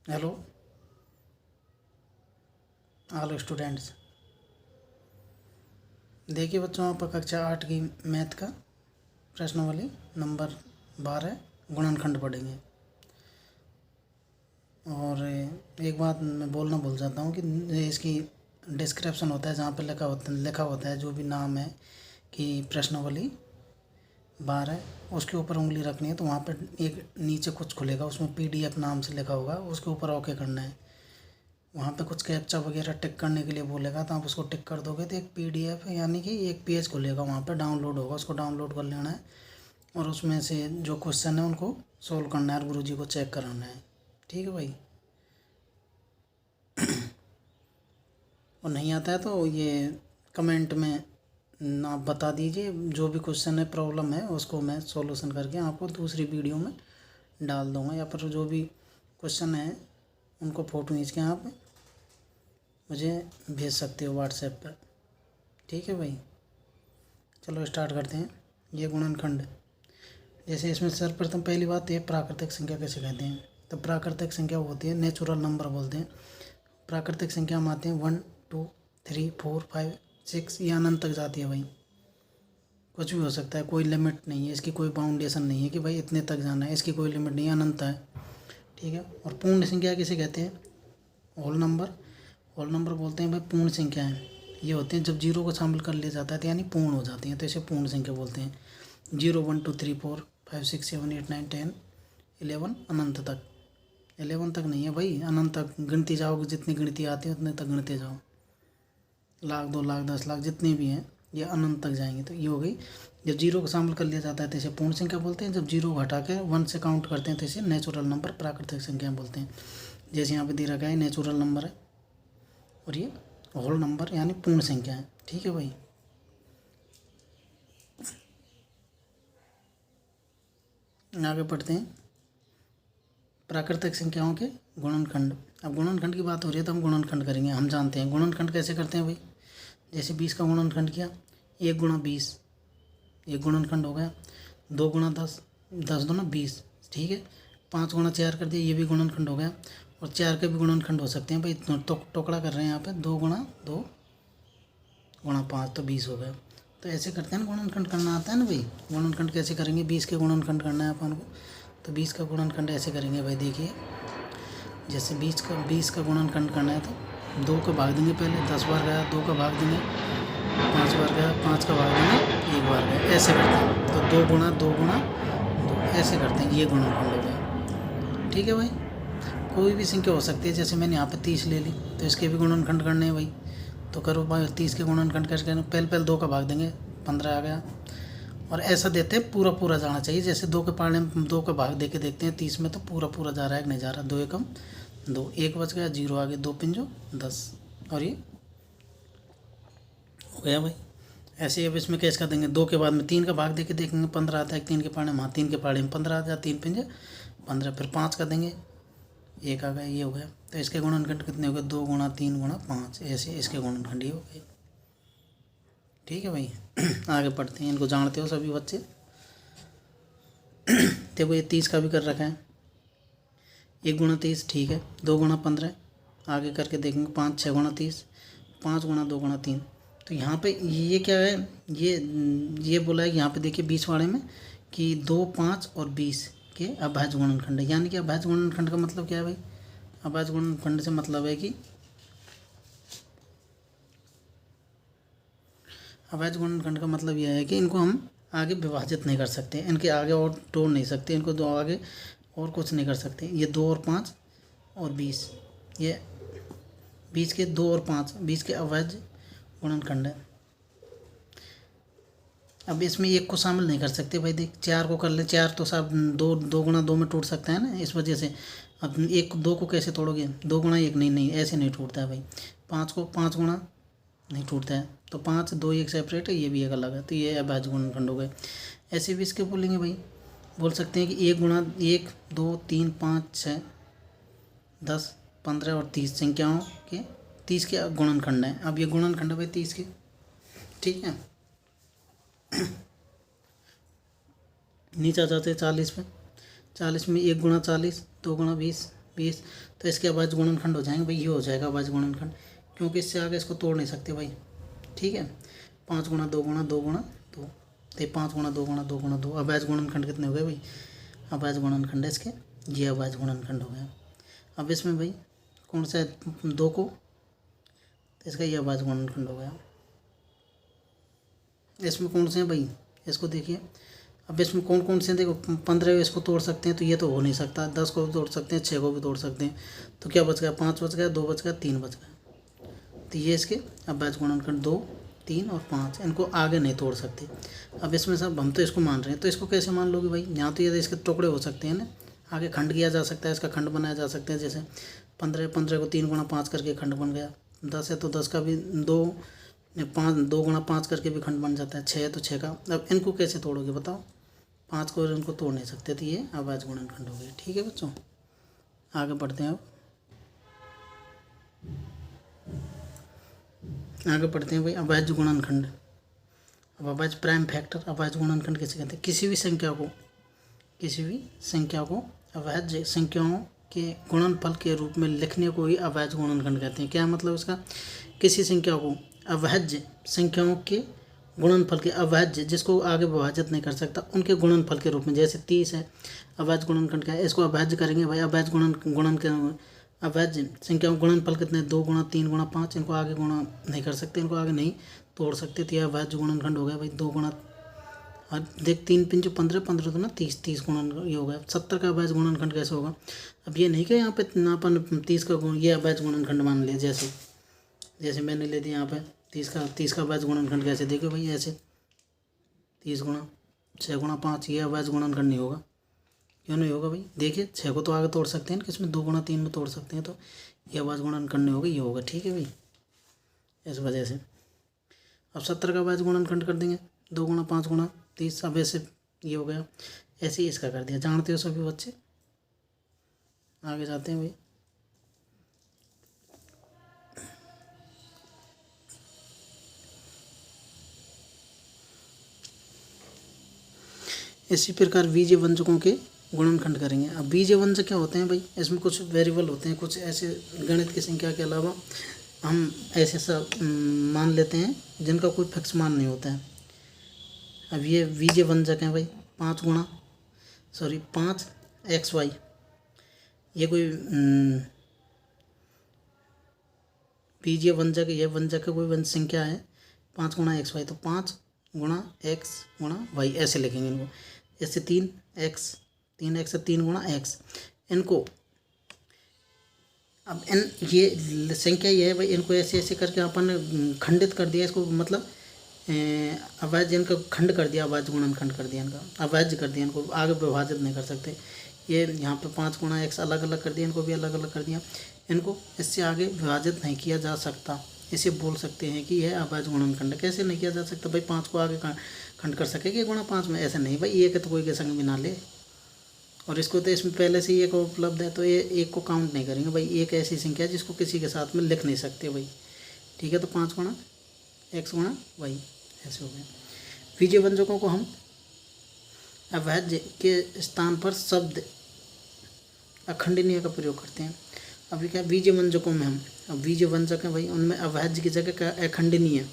Hello all students. देखिए बच्चों, आप कक्षा 8 की मैथ का प्रश्नावली नंबर 12 गुणनखंड पढ़ेंगे। और एक बात मैं बोलना भूल जाता हूँ कि इसकी डिस्क्रिप्शन होता है, जहाँ पे लिखा होता है जो भी नाम है कि प्रश्नावली 12, उसके ऊपर उंगली रखनी है। तो वहाँ पे एक नीचे कुछ खुलेगा, उसमें PDF नाम से लिखा होगा, उसके ऊपर ओके करना है। वहाँ पे कुछ कैप्चा वगैरह टिक करने के लिए बोलेगा, तो आप उसको टिक कर दोगे तो एक PDF है, यानी कि एक पेज खुलेगा, वहाँ पे डाउनलोड होगा, उसको डाउनलोड कर लेना है। और उसमें से जो क्वेश्चन है उनको सोल्व करना है और गुरुजी को चेक कराना है। ठीक है भाई। और नहीं आता है तो ये कमेंट में आप बता दीजिए, जो भी क्वेश्चन है प्रॉब्लम है उसको मैं सॉल्यूशन करके आपको दूसरी वीडियो में डाल दूँगा। या फिर जो भी क्वेश्चन है उनको फ़ोटो खींच के आप मुझे भेज सकते हो व्हाट्सएप पर। ठीक है भाई, चलो स्टार्ट करते हैं। ये गुणनखंड, जैसे इसमें सर्वप्रथम पहली बात ये प्राकृतिक संख्या कैसे कहते हैं। तो प्राकृतिक संख्या होती है, नेचुरल नंबर बोलते हैं। प्राकृतिक संख्या में आते हैं 1 2 3 4 5 6, ये अनंत तक जाती है भाई। कुछ भी हो सकता है, कोई लिमिट नहीं है इसकी, कोई बाउंडेशन नहीं है कि भाई इतने तक जाना है, इसकी कोई लिमिट नहीं है, अनंत है। ठीक है। और पूर्ण संख्या किसे कहते हैं? Whole number. होल नंबर बोलते हैं भाई पूर्ण संख्याएं। ये होते हैं जब जीरो को शामिल कर लिया जाता है तो यानी पूर्ण हो जाती हैं, तो इसे पूर्ण संख्या बोलते हैं। 0 1 2 3 4 5 6 7 8 9 10 11 अनंत तक। 11 तक नहीं है भाई, अनंत तक गिनती जाओगे, जितनी गिनती आती है उतने तक गिनते जाओ। लाख 2 लाख 10 लाख जितने भी हैं ये अनंत तक जाएंगे। तो ये हो गई। जब जीरो को शामिल कर लिया जाता है तो इसे पूर्ण संख्या बोलते हैं। जब जीरो को हटा के 1 से काउंट करते हैं तो इसे नेचुरल नंबर, प्राकृतिक संख्या बोलते हैं। जैसे यहाँ पे दे रखा है नेचुरल नंबर है, और ये होल नंबर यानी पूर्ण संख्या है। ठीक है भाई। आगे पढ़ते हैं प्राकृतिक संख्याओं के गुणनखंड। अब गुणनखंड की बात हो रही है तो हम गुणनखंड करेंगे। हम जानते हैं गुणनखंड कैसे करते हैं भाई। जैसे 20 का गुणनखंड किया, 1 गुणा 20, ये गुणनखंड हो गया। 2 गुणा 10, 10 दूना 20। ठीक है। 5 गुणा 4 कर दिया, ये भी गुणनखंड हो गया। और 4 के भी गुणनखंड हो सकते हैं भाई, टुकड़ा कर रहे हैं यहाँ पे। 2 गुणा 2 गुणा 5, तो 20 हो गया। तो ऐसे करते हैं ना, गुणनखंड करना आता है ना भाई। गुणनखंड कैसे करेंगे? 20 के गुणनखंड करना है अपन को, तो 20 का गुणनखंड ऐसे करेंगे भाई। देखिए, जैसे 20 का गुणनखंड करना है तो 2 का भाग देंगे पहले, 10 बार गया, 2 का भाग देंगे, 5 बार गया, 5 का भाग देंगे, 1 बार गया, ऐसे करते हैं। तो 2 गुणा 2 गुणा 2 ऐसे करते हैं, ये गुणनखंड हो गया। ठीक है भाई। कोई भी संख्या हो सकती है, जैसे मैंने यहाँ पे 30 ले ली, तो इसके भी गुणनखंड करने हैं भाई। तो करो भाई, 30 के गुणनखंड कैसे करें? पहले 2 का भाग देंगे, 15 आ गया। और ऐसा देते हैं पूरा पूरा जाना चाहिए। जैसे 2 के पाले में 2 का भाग दे के देखते हैं 30 में, तो पूरा पूरा जा रहा है कि नहीं जा रहा। 2 एकम 2, 1 बच गया, 0 आगे, 2 पंजो 10, और ये हो गया भाई। ऐसे ही अब इसमें कैसे कर देंगे? 2 के बाद में 3 का भाग दे के देखेंगे, 15 आता है। 3 के पाले में, हाँ 3 के पाले में 15 आ जाए, 3 पंजे 15। फिर 5 का देंगे, 1 आ गया, ये हो गया। तो इसके गुणनखंड कितने हो गए? 2 गुणा 3 गुणा 5, ऐसे इसके गुणनखंड ये हो गए। ठीक है भाई। आगे पढ़ते हैं, इनको जानते हो सभी बच्चे। देखो ये 30 का भी कर रखा है, 1 गुणा 30, ठीक है। 2 गुणा 15, आगे करके देखेंगे 5 6 गुणा 30, 5 गुणा 2 गुणा 3। तो यहाँ पे ये क्या है, ये बोला है कि यहाँ पे देखिए 20 वाले में कि 2 5 और 20 के अभाज्य गुणनखंड है। यानी कि अभाज्य गुणनखंड का मतलब क्या है भाई? अभाज्य गुणनखंड से मतलब है कि अभाज्य गुणनखंड का मतलब यह है कि इनको हम आगे विभाजित नहीं कर सकते, इनके आगे और तोड़ नहीं सकते, इनको दो आगे और कुछ नहीं कर सकते। ये 2 और 5 और 20, ये 20 के 2 और 5 20 के अभाज्य गुणनखंड है। अब इसमें 1 को शामिल नहीं कर सकते भाई। देख, 4 को कर ले, 4 तो सब 2 गुणा 2 में टूट सकता है ना, इस वजह से। अब 2 को कैसे तोड़ोगे? 2 गुणा 1, नहीं ऐसे नहीं टूटता है भाई। 5 को 5 गुणा नहीं टूटता है, तो 5 2 1 सेपरेट है, ये भी एक अलग है, तो ये अभाज्य गुणनखंड हो गए। ऐसे भी इसके बोलेंगे भाई, बोल सकते हैं कि 1 गुणा 1 2 3 5 6 10 15 और 30 संख्याओं के 30 के गुणनखंड हैं। अब ये गुणनखंड है भाई 30 के। ठीक है। नीचे आ जाते हैं 40 में। 40 में 1 गुणा 40, 2 गुणा 20, 20, तो इसके अभाज्य गुणनखंड हो जाएंगे भाई, ये हो जाएगा अभाज्य गुणनखंड, क्योंकि इससे आगे इसको तोड़ नहीं सकते भाई। ठीक है, 5 गुणा 2 गुणा 2 गुणा 2, तो 5 गुणा 2 गुणा 2 गुणा 2, अभाज्य गुणनखंड कितने हो गए भाई, अभाज्य गुणनखंड है इसके, ये अभाज्य गुणनखंड हो गया। अब इसमें भाई कौन सा है 2 को, तो इसका ये अभाज्य गुणनखंड हो गया। इसमें कौन से हैं भाई, इसको देखिए। अब इसमें कौन कौन से हैं, देखो 15 इसको तोड़ सकते हैं, तो ये तो हो नहीं सकता। 10 को भी तोड़ सकते हैं, 6 को भी तोड़ सकते हैं, तो क्या बच गया, 5 बच गया, 2 बच गया, 3 बच गया। तो ये इसके अभाज्य गुणनखंड 2, 3 और 5, इनको आगे नहीं तोड़ सकते। अब इसमें सब हम तो इसको मान रहे हैं, तो इसको कैसे मान लोगे भाई, यहाँ तो ये इसके टुकड़े हो सकते हैं ना, आगे खंड किया जा सकता है, इसका खंड बनाया जा सकता है। जैसे 15 को 3 गुणा 5 करके खंड बन गया, 10 है तो 10 का भी 2 गुणा 5 करके भी खंड बन जाता है, 6 है तो 6 का। अब इनको कैसे तोड़ोगे बताओ, 5 को इनको तोड़ नहीं सकते, तो ये अभाज्य गुणनखंड हो गए। ठीक है बच्चों, आगे बढ़ते हैं। अब आगे बढ़ते हैं भाई, अभाज्य गुणनखंड। अब अभाज्य प्राइम फैक्टर, अभाज्य गुणनखंड किसे कहते हैं, किसी भी संख्या को अभाज्य संख्याओं के गुणनफल के रूप में लिखने को ही अभाज्य गुणनखंड कहते हैं। क्या मतलब इसका, किसी संख्या को अभाज्य संख्याओं के गुणनफल के, अभाज्य जिसको आगे विभाजित नहीं कर सकता, उनके गुणनफल के रूप में, जैसे 30 है, अभाज्य गुणनखंड क्या है, इसको अभाज्य करेंगे भाई, अभाज्य गुणन के अभाज्य संख्याओं गुणनफल कितने, 2 गुणा 3 गुणा 5, इनको आगे गुणा नहीं कर सकते, इनको आगे नहीं तोड़ सकते, तो यह अभाज्य गुणनखंड हो गया भाई। 2 गुणा, और देख 3 5 15, 15 तो ना 30, 30 गुणन ये हो गया। 70 का अभाज्य गुणनखंड कैसे होगा, अब ये नहीं कि यहाँ पे अपन 30 का गुण, ये अभाज्य गुणनखंड मान लिया, जैसे मैंने ले दिया यहाँ पे 30 का अभाज्य गुणनखंड कैसे, देखो भाई ऐसे 30 गुणा 6 गुणा 5, ये अभाज्य गुणनखंड नहीं होगा। क्यों नहीं होगा भाई, देखिए 6 को तो आगे तोड़ सकते हैं, किसमें 2 गुणा 3 में तोड़ सकते हैं, तो ये अभाज्य गुणनखंड नहीं होगा, ये होगा। ठीक है भाई, इस वजह से अब 70 का अभाज्य गुणनखंड कर देंगे, 2 गुणा 5 गुणा 30, अब ऐसे ये हो गया, ऐसे ही इसका कर दिया, जानते हो सभी बच्चे। आगे जाते हैं भाई, इसी प्रकार बीजीय व्यंजकों के गुणनखंड करेंगे। अब बीजीय व्यंजक क्या होते हैं भाई, इसमें कुछ वेरिएबल होते हैं, कुछ ऐसे गणित की संख्या के अलावा हम ऐसे सब मान लेते हैं जिनका कोई फिक्स मान नहीं होता है। अब ये बीजीय व्यंजक हैं भाई, 5xy, ये कोई बीजीय व्यंजक, ये व्यंजक का कोई व्यंजक संख्या है 5 गुणा xy, तो 5 गुणा x गुणा y ऐसे लिखेंगे इनको। जैसे 3x है, 3 गुणा x, इनको अब ये संख्या ये है भाई, इनको ऐसे ऐसे करके अपन खंडित कर दिया इसको, मतलब अभाज्य इनका खंड कर दिया, अभाज्य गुणनखंड कर दिया, इनका अभाज्य कर दिया, इनको आगे विभाजित नहीं कर सकते। ये यहाँ पे 5 गुणा x अलग अलग कर दिया, इनको भी अलग अलग कर दिया, इनको इससे आगे विभाजित नहीं किया जा सकता। इसे बोल सकते हैं कि यह अभाज्य गुणनखंड। कैसे नहीं किया जा सकता भाई, 5 को आगे खंड कर सकेगी गुणा 5 में, ऐसे नहीं भाई, एक है तो कोई के संग भी ना ले, और इसको तो इसमें पहले से ही एक उपलब्ध है, तो ये एक को काउंट नहीं करेंगे भाई। एक ऐसी संख्या है जिसको किसी के साथ में लिख नहीं सकते भाई। ठीक है, तो 5 गुणा x गुणा y ऐसे हो गया। बीजीय व्यंजकों को हम अभाज्य के स्थान पर शब्द अखंडनीय का प्रयोग करते हैं। अभी क्या बीजीय व्यंजकों में हम, अब बीजीय व्यंजक हैं भाई, उनमें अभाज्य की जगह क्या, अखंडनीय,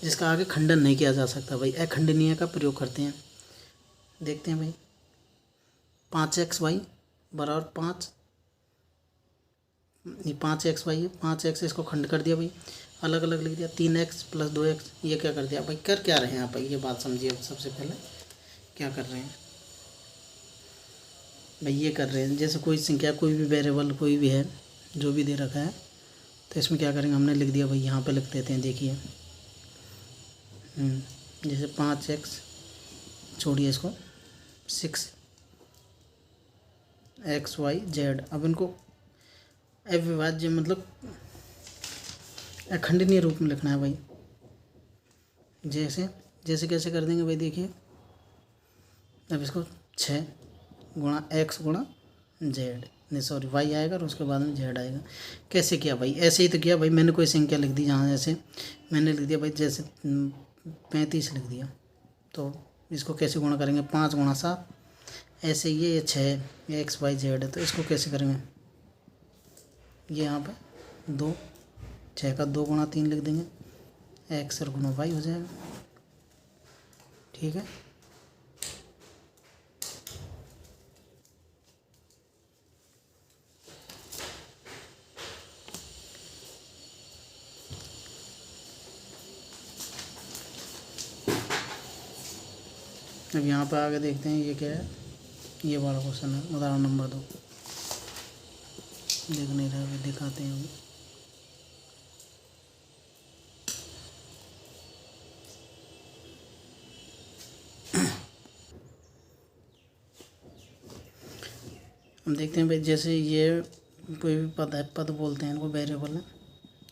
जिसका आगे खंडन नहीं किया जा सकता भाई, अखंडनीय का प्रयोग करते हैं। देखते हैं भाई, 5xy बराबर 5, ये 5xy है, 5x इसको खंड कर दिया भाई, अलग अलग लिख दिया, 3x प्लस 2x, ये क्या कर दिया भाई, कर क्या रहे हैं आप भाई, ये बात समझिए। अब सबसे पहले क्या कर रहे हैं भाई, ये कर रहे हैं जैसे कोई संख्या, कोई भी वेरिएबल कोई भी है जो भी दे रखा है, तो इसमें क्या करेंगे, हमने लिख दिया भाई, यहाँ पे लिख देते हैं, देखिए जैसे 5x, छोड़िए इसको, 6xyz। अब इनको अविभाज्य मतलब अखंडनीय रूप में लिखना है भाई। जैसे जैसे कैसे कर देंगे भाई, देखिए अब इसको 6 गुणा x गुणा z, नहीं सॉरी y आएगा और उसके बाद में z आएगा। कैसे किया भाई, ऐसे ही तो किया भाई, मैंने कोई संख्या लिख दी, जहाँ जैसे मैंने लिख दिया भाई, जैसे 35 लिख दिया, तो इसको कैसे गुणा करेंगे, 5 गुणा 7, ऐसे ये 6 x y z है, तो इसको कैसे करेंगे, ये यहाँ पे 2, 6 का 2 गुणा 3 लिख देंगे, एक्स और गुना वाई हो जाएगा। ठीक है, अब यहाँ पे आगे देखते हैं ये क्या है। ये वाला क्वेश्चन है, उदाहरण नंबर 2। देख नहीं रहा है, दिखाते हैं अभी। हम देखते हैं भाई, जैसे ये कोई भी पद है, पद बोलते हैं इनको, वेरिएबल है,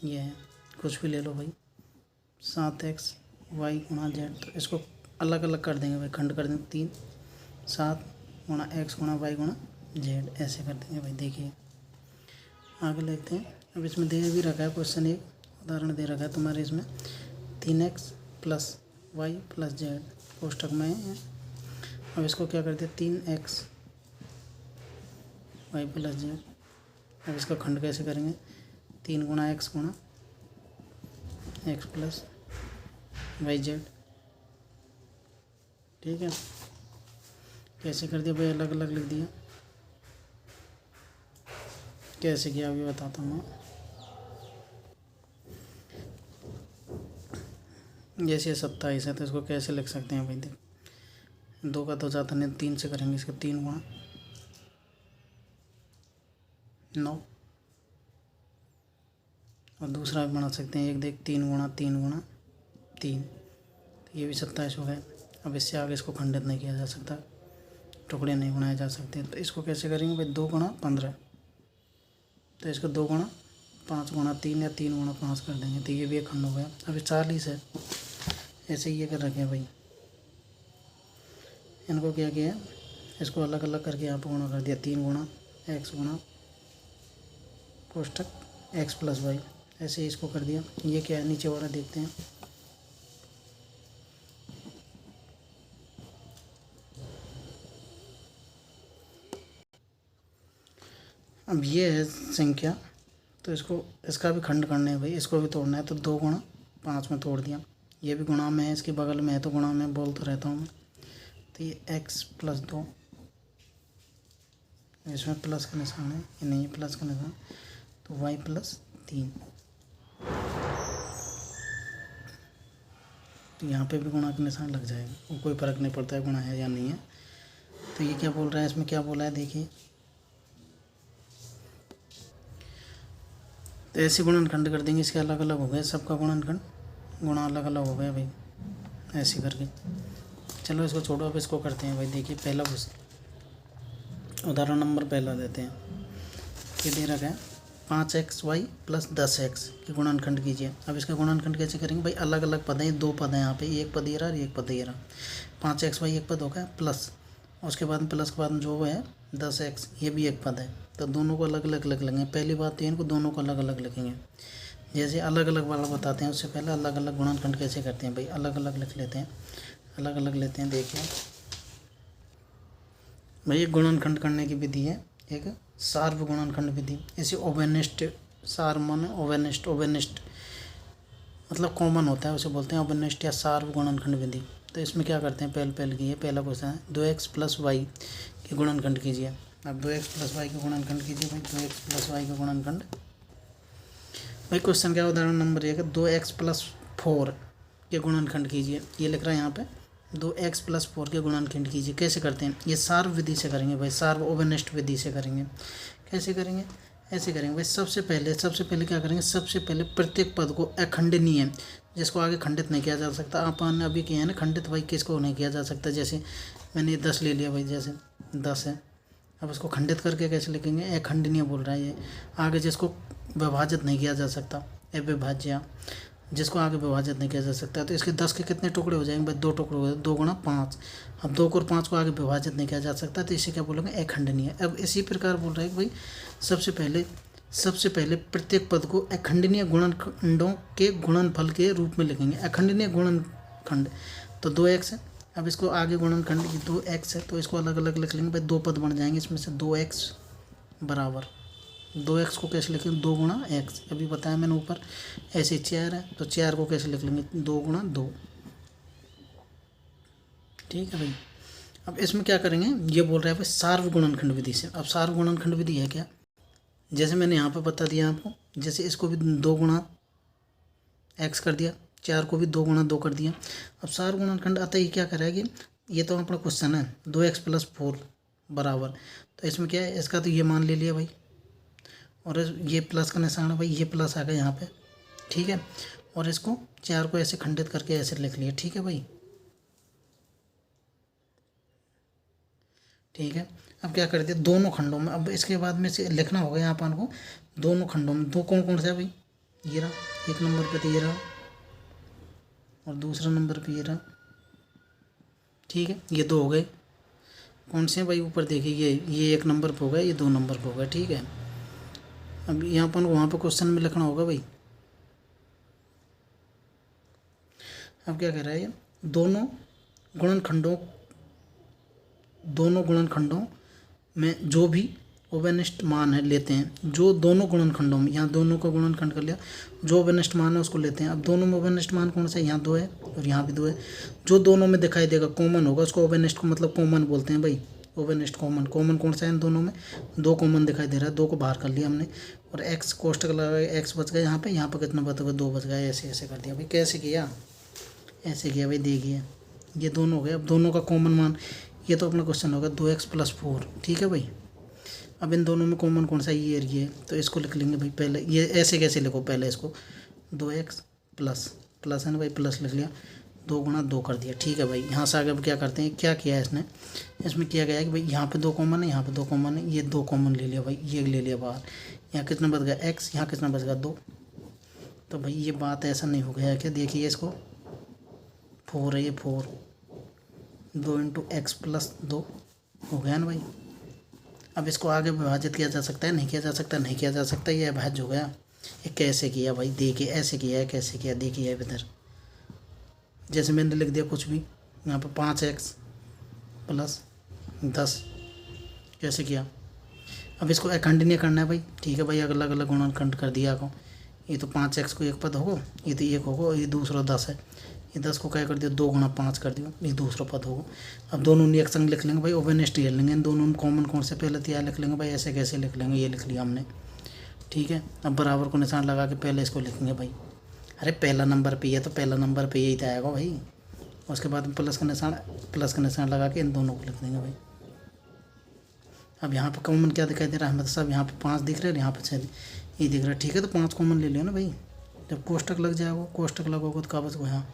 ये है, कुछ भी ले लो भाई, 7x y गुणा जेड। तो इसको अलग अलग कर देंगे भाई, खंड कर देंगे 3, 7 गुणा x गुणा y गुणा जेड, ऐसे कर देंगे भाई। देखिए आगे देखते हैं। अब इसमें दे भी रखा है क्वेश्चन, एक उदाहरण दे रखा है तुम्हारे इसमें, 3x plus y plus z कोष्टक में है। अब इसको क्या कर दिया, 3x वाई प्लस जेड। अब इसका खंड कैसे करेंगे, 3 गुणा एक्स गुणा एक्स प्लस वाई जेड। ठीक है, कैसे कर दिया भाई, अलग अलग लिख दिया। कैसे किया अभी बताता हूँ मैं। जैसे 27 है तो इसको कैसे लिख सकते हैं भाई, देख 2 का तो ज़्यादा नहीं, 3 से करेंगे इसको, 3 गुणा 9। और दूसरा भी बना सकते हैं, एक देख 3 गुणा 3 गुणा 3, तो ये भी 27 हो गए। अब इससे आगे इसको खंडित नहीं किया जा सकता, टुकड़े नहीं बनाए जा सकते। तो इसको कैसे करेंगे भाई, 2 गुणा 15, तो इसको 2 गुणा 5 गुणा 3 या 3 गुणा 5 कर देंगे, तो ये भी एक खंड हो गया। अभी 40 है, ऐसे ये कर रखे हैं भाई। इनको क्या किया, इसको अलग अलग करके यहाँ पर गुणा कर दिया, 3 गुणा एक्स गुणा कोष्टक एक्स प्लस वाई, ऐसे ही इसको कर दिया। ये क्या है, नीचे वाला देखते हैं। अब ये है संख्या, तो इसको इसका भी खंड करना है भाई, इसको भी तोड़ना है। तो 2 गुणा 5 में तोड़ दिया, ये भी गुणा में है, इसके बगल में है तो गुणा में बोलता रहता हूँ मैं। तो ये x प्लस 2, इसमें प्लस का निशान है, ये नहीं है प्लस का निशान, तो y प्लस 3। तो यहाँ पे भी गुणा का निशान लग जाएगा, वो कोई फ़र्क नहीं पड़ता है गुणा है या नहीं है। तो ये क्या बोल रहा है, इसमें क्या बोला है देखिए। तो ऐसे गुणनखंड कर देंगे, इसके अलग अलग हो गए, सबका गुणनखंड गुणा अलग अलग हो गया भाई, ऐसे करके। चलो इसको छोड़ो, अब इसको करते हैं भाई। देखिए पहला उदाहरण नंबर पहला देते हैं। ये दे रखा है 5xy प्लस 10x के गुणनखंड कीजिए। अब इसका गुणनखंड कैसे करेंगे भाई, अलग अलग पद हैं, 2 पद हैं यहाँ पे, एक पद ये रहा और एक पद ये रहा। 5xy एक पद हो गया, प्लस उसके बाद प्लस के बाद जो है 10x, ये भी एक पद है। तो दोनों को अलग अलग लिख लेंगे। पहली बात तो इनको दोनों को अलग अलग लिखेंगे। जैसे अलग अलग वाला बताते हैं, उससे पहले अलग अलग गुणनखंड कैसे करते हैं भाई, अलग अलग लिख लेते हैं, अलग अलग लेते हैं। देखिए भाई, एक गुणनखंड करने की विधि है, एक सार्व गुणनखंड विधि। इसे ओवेनिस्ट, सार माने ओवेनिस्ट, ओवेनिस्ट मतलब कॉमन होता है, उसे बोलते हैं ओवेनिस्ट या सार्व गुणनखंड विधि। तो इसमें क्या करते हैं, पहले की ये पहला क्वेश्चन है, 2x प्लस वाई के गुणनखंड कीजिए। अब 2x प्लस वाई के गुणनखंड कीजिए भाई, 2x प्लस वाई के गुणनखंड। भाई क्वेश्चन क्या, उदाहरण नंबर 1 है, 2x प्लस 4 के गुणनखंड कीजिए। ये लिख रहा है यहाँ पे, 2x प्लस 4 के गुणनखंड कीजिए। कैसे करते हैं, ये सार्व विधि से करेंगे भाई, सार्व ओवेनिस्ट विधि से करेंगे। कैसे करेंगे, ऐसे करेंगे भाई। सबसे पहले क्या करेंगे, सबसे पहले प्रत्येक पद को अखंडनीय, जिसको आगे खंडित नहीं किया जा सकता, अपन ने अभी किया है ना खंडित, भाई किसको नहीं किया जा सकता। जैसे मैंने 10 ले लिया भाई, जैसे 10 है, अब इसको खंडित करके कैसे लिखेंगे, अखंडनीय बोल रहा है ये। आगे जिसको विभाजित नहीं किया जा सकता, अविभाज्य, जिसको आगे विभाजित नहीं किया जा सकता, तो इसके 10 के कितने टुकड़े हो जाएंगे भाई, 2 टुकड़े हो गए, 2 गुणा 5। अब 2 और 5 को आगे विभाजित नहीं किया जा सकता, तो इसे क्या बोलेंगे, अखंडनीय। अब इसी प्रकार बोल रहा है कि भाई सबसे पहले प्रत्येक पद को अखंडनीय गुणनखंडों के गुणनफल के रूप में लिखेंगे। अखंडनीय गुणनखंड तो 2x है। अब इसको आगे गुणनखंड 2x है, तो इसको अलग अलग लिख लेंगे भाई, 2 पद बन जाएंगे, इसमें से 2x बराबर 2x को कैसे लिखेंगे, 2 गुणा x, अभी बताया मैंने ऊपर। ऐसे 4 है तो 4 को कैसे लिख लेंगे, 2 गुणा 2। ठीक है भाई। अब इसमें क्या करेंगे, ये बोल रहा है भाई सार्वगुणनखंड विधि से। अब सार्वगुणनखंड विधि है क्या, जैसे मैंने यहाँ पे बता दिया आपको, जैसे इसको भी 2 गुणा x कर दिया, 4 को भी 2 गुणा 2 कर दिया। अब सार्वगुणनखंड अतः ये क्या करेगा, ये तो अपना क्वेश्चन है 2x + 4 बराबर, तो इसमें क्या है, इसका तो ये मान ले लिया भाई, और ये प्लस का निशान है भाई, ये प्लस आ गया यहाँ पे। ठीक है, और इसको 4 को ऐसे खंडित करके ऐसे लिख लिया। ठीक है भाई, ठीक है। अब क्या कर दिया, दोनों खंडों में, अब इसके बाद में से लिखना होगा यहाँ अपन को, दोनों खंडों में दो कौन कौन से है भाई, ये रहा, एक नंबर पे तो ये रहा, और दूसरा नंबर पे ये रहा। ठीक है, ये 2 हो गए। कौन से हैं भाई, ऊपर देखिए, ये 1 नंबर पे हो गया, ये 2 नंबर पे हो गया। ठीक है, अब यहाँ अपन वहाँ पे क्वेश्चन में लिखना होगा भाई। अब क्या कह रहा है ये, दोनों गुणनखंडों में जो भी ओवेनिष्ट मान है लेते हैं, जो दोनों गुणनखंडों में, यहाँ दोनों का गुणनखंड कर लिया, जो ओवेनिष्ट मान है उसको लेते हैं। अब दोनों में ओवेनिष्ट मान कौन सा है, यहाँ 2 है और यहाँ भी 2 है। जो दोनों में दिखाई देगा कॉमन होगा उसको ओवेनिष्ट को मतलब कॉमन बोलते हैं भाई। ओवेनिष्ट कॉमन कौन सा है इन दोनों में, 2 कॉमन दिखाई दे रहा है, 2 को बाहर कर लिया हमने, और x कोष्टक लगाया, x बच गया यहाँ पे कितना बच गया, 2 बच गया। ऐसे ऐसे कर दिया भाई। कैसे किया, ऐसे किया भाई, देखिए ये दोनों हो गए। अब दोनों का कॉमन मान, ये तो अपना क्वेश्चन होगा 2x + 4। ठीक है भाई, अब इन दोनों में कॉमन कौन सा, ये और ये, तो इसको लिख लेंगे भाई। पहले ये ऐसे कैसे लिखो, पहले इसको 2x प्लस है ना भाई, प्लस लिख लिया, 2 गुणा 2 कर दिया। ठीक है भाई, यहाँ से आगे अब क्या करते हैं, क्या किया है इसने, इसमें किया गया है कि भाई यहाँ पे 2 कॉमन है, यहाँ पे 2 कॉमन है, ये 2 कॉमन ले लिया भाई, ये ले लिया बाहर। यहाँ कितना बच गया x, यहाँ कितना बच गया 2। तो भाई ये बात ऐसा नहीं हो गया क्या, देखिए इसको 4 है, ये 4, 2 × x + 2 हो गया ना भाई। अब इसको आगे विभाजित किया जा सकता है, नहीं किया जा सकता, नहीं किया जा सकता, ये अभाज्य हो गया। ये कैसे किया भाई, देखिए ऐसे किया है, कैसे किया देखिए इधर, जैसे मैंने लिख दिया कुछ भी, यहाँ पे 5x + 10, कैसे किया। अब इसको अखंडनीय करना है भाई। ठीक है भाई, अलग अलग गुणनखंड कर दिया को, ये तो 5x को एक पद होगा, ये तो 1 होगा, ये दूसरा 10 है, ये 10 को क्या कर दिया, 2 × 5 कर दिया, ये दूसरा पद होगा। अब दोनों ने एक संग लिख लेंगे भाई, ओवेनिष्ट ले लेंगे, इन दोनों में कॉमन कौन से पहले तैयार लिख लेंगे भाई। ऐसे कैसे लिख लेंगे, ये लिख लिया हमने। ठीक है, अब बराबर को निशान लगा के पहले इसको लिखेंगे भाई। अरे पहला नंबर पे है तो पहला नंबर पे यही तो आएगा भाई, उसके बाद में प्लस का निशान लगा के इन दोनों को लिख देंगे भाई। अब यहाँ पे कॉमन क्या दिखाई दे रहा है, मतलब सब यहाँ पे 5 दिख रहे हैं, यहाँ पे 6 ये दिख रहा है। ठीक है, तो 5 कॉमन ले लियो ना भाई। जब कोष्टक लग जाएगा, कोष्टक लगोगे तो क्या बच गो, यहाँ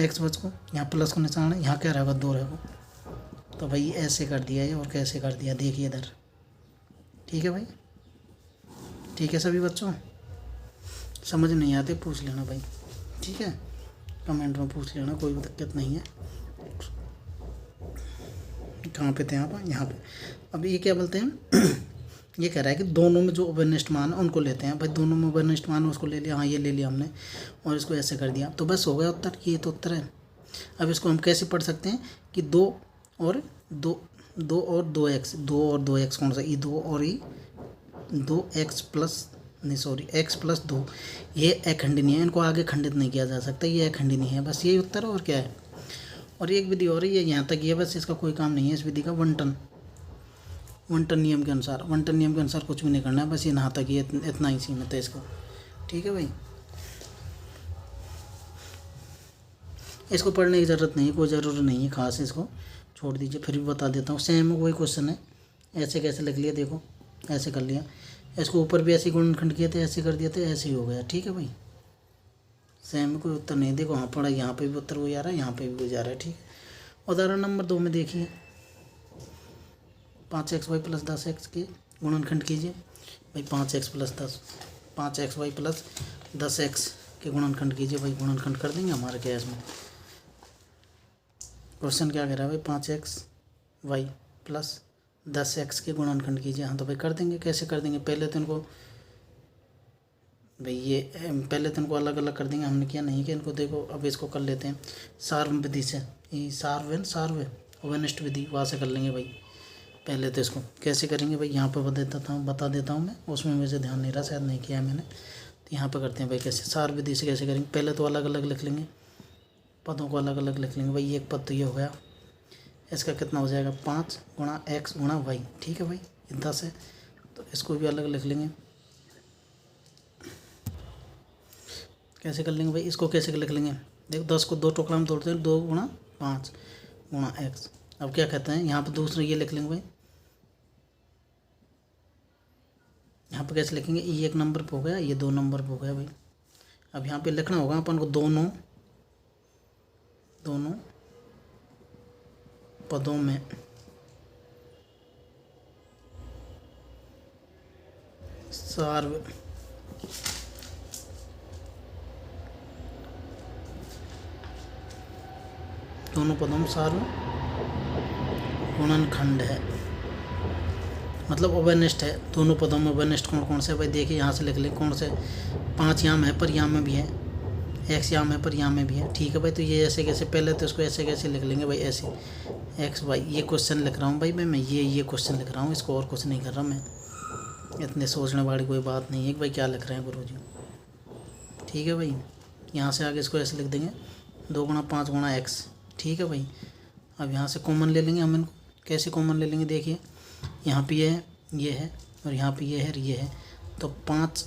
x बच को, यहाँ प्लस का निशान है, यहाँ क्या रहेगा 2 रहेगा। तो भाई ऐसे कर दिया है, और कैसे कर दिया देखिए इधर। ठीक है भाई, ठीक है सभी बच्चों, समझ नहीं आते पूछ लेना भाई। ठीक है, कमेंट में पूछ लेना, कोई दिक्कत नहीं है। कहाँ पे थे आप, यहाँ पे। अब ये क्या बोलते हैं ये कह रहा है कि दोनों में जो ओवेनिष्ट मान है उनको लेते हैं भाई। दोनों में ओवेनिष्ट मान है उसको ले लिया, हाँ ये ले लिया हमने, और इसको ऐसे कर दिया, तो बस हो गया उत्तर। ये तो उत्तर है। अब इसको हम कैसे पढ़ सकते हैं कि 2 और 2x, 2 और 2x कौन सा, ये 2 और ये 2x प्लस नहीं सॉरी x + 2, ये अखंडनीय है, इनको आगे खंडित नहीं किया जा सकता, ये अखंडनीय है, बस यही उत्तर है और क्या है। और एक विधि और है, ये यहाँ तक ये, बस इसका कोई काम नहीं है इस विधि का। वन टन नियम के अनुसार कुछ भी नहीं करना है, बस ये यहाँ तक ये इतना ही सीमित है इसको। ठीक है भाई, इसको पढ़ने की ज़रूरत नहीं है, कोई ज़रूरत नहीं है खास, इसको छोड़ दीजिए। फिर भी बता देता हूँ, सेम वही क्वेश्चन है। ऐसे कैसे लिख लिया देखो, ऐसे कर लिया, इसको ऊपर भी ऐसे गुणनखंड किए थे, ऐसे कर दिए थे, ऐसे ही हो गया। ठीक है भाई, सेम कोई उत्तर नहीं। देखो हाँ पढ़ा, यहाँ पे भी उत्तर वही आ रहा है, यहाँ पे भी वही जा रहा है। ठीक है, उदाहरण नंबर 2 में देखिए, 5xy + 10x के गुणनखंड कीजिए भाई। 5x + 10, 5xy + 10x के गुणनखंड कीजिए भाई। गुणनखंड कर देंगे हमारे क्या इसमें, क्वेश्चन क्या कह रहा है भाई, 5xy + 10x के गुणनखंड कीजिए। हाँ तो भाई कर देंगे। कैसे कर देंगे, पहले तो इनको भाई ये अलग अलग कर देंगे, हमने किया नहीं कि इनको देखो। अब इसको कर लेते हैं सार्व विधि से, ये सार्व ओवेनिष्ट विधि, वहाँ से कर लेंगे भाई। पहले तो इसको कैसे करेंगे भाई, यहाँ पर बता देता हूँ मैं, उसमें मुझे ध्यान नहीं रहा, शायद नहीं किया है मैंने। तो यहाँ पर करते हैं भाई कैसे, सार विधि से कैसे करेंगे। पहले तो अलग अलग लिख लेंगे, पदों को अलग अलग लिख लेंगे भाई। एक पद तो ये हो गया, इसका कितना हो जाएगा 5 गुणा x गुणा y, ठीक है भाई, ये 10 है। तो इसको भी अलग लिख लेंगे। कैसे कर लेंगे भाई, इसको कैसे लिख लेंगे, देखो 10 को 2 टुकड़ा में तोड़ते हैं, 2 गुणा 5 गुणा x। अब क्या कहते हैं, यहाँ पर दूसरे ये लिख लेंगे भाई, यहाँ पे कैसे लिखेंगे, ये 1 नंबर पे हो गया, ये 2 नंबर पे हो गया भाई। अब यहाँ पे लिखना होगा अपन को दोनों पदों में सार गुणनखंड है, मतलब ओवरनेस्ट है। दोनों पदों में ओवरनेस्ट कौन कौन से भाई, देखिए यहाँ से लिख ले कौन से, 5 यहाँ में पर यहाँ में भी है, x यहाँ में पर यहाँ में भी है, ठीक है भाई। तो ये ऐसे कैसे, पहले तो इसको ऐसे कैसे लिख लेंगे भाई, ऐसे x y, ये क्वेश्चन लिख रहा हूँ भाई मैं ये क्वेश्चन लिख रहा हूँ, इसको और कुछ नहीं कर रहा मैं, इतने सोचने वाली कोई बात नहीं है कि भाई क्या लिख रहे हैं गुरुजी, ठीक है भाई। यहाँ से आगे इसको ऐसे लिख देंगे 2 गुणा 5 गुणा x, ठीक है भाई। अब यहाँ से कॉमन ले लेंगे हम इनको, कैसे कॉमन ले लेंगे, देखिए यहाँ पे ये है और यहाँ पे ये है और ये है, तो 5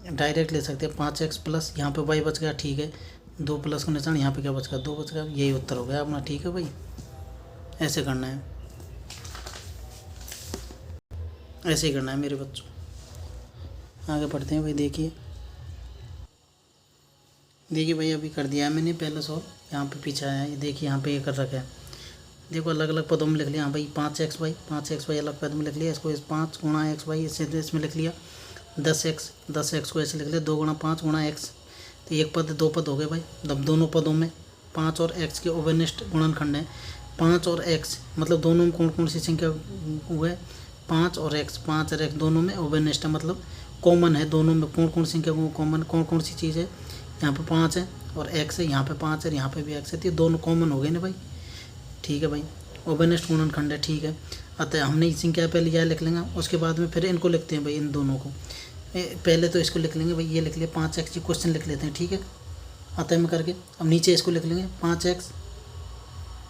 डायरेक्ट ले सकते हैं, 5x प्लस यहाँ पे y बच गया, ठीक है, 2 प्लस का निशान, यहाँ पे क्या बच गया, 2 बच गया, यही उत्तर हो गया अपना, ठीक है भाई। ऐसे करना है, ऐसे ही करना है मेरे बच्चों। आगे पढ़ते हैं भाई, देखिए भाई अभी कर दिया है मैंने पहले सॉल्व, यहाँ पे पीछे आया है, देखिए यहाँ पे ये कर रखा है, देखो अलग अलग पदों में लिख लिया। हाँ भाई 5x अलग पद में लिख लिया, इसको 5 गुणा x y इसमें लिख लिया, 10x को ऐसे लिख लिया, 2 गुणा 5 गुणा x, तो एक पद 2 पद हो गए भाई। अब दोनों पदों में 5 और x के ओवरनेस्ट गुणनखंड है, 5 और x मतलब दोनों में कौन कौन सी संख्या हुए, 5 और x दोनों में ओवरनेस्ट है, मतलब कॉमन है दोनों में, कौन कौन सी संख्या कॉमन, कौन कौन सी चीज़ है, यहाँ पे 5 है और x है, यहाँ पे 5 है, यहाँ पे भी x है, तो ये दोनों कॉमन हो गए ना भाई, ठीक है भाई। ओवरनेस्ट गुणनखंड है, ठीक है। अतः हमने इसी क्या पहले यह लिख लेंगे, उसके बाद में फिर इनको लिखते हैं भाई, इन दोनों को पहले तो इसको लिख लेंगे भाई, ये लिख लिया 5x, क्वेश्चन लिख लेते हैं, ठीक है, अतः में करके। अब नीचे इसको लिख लेंगे 5x,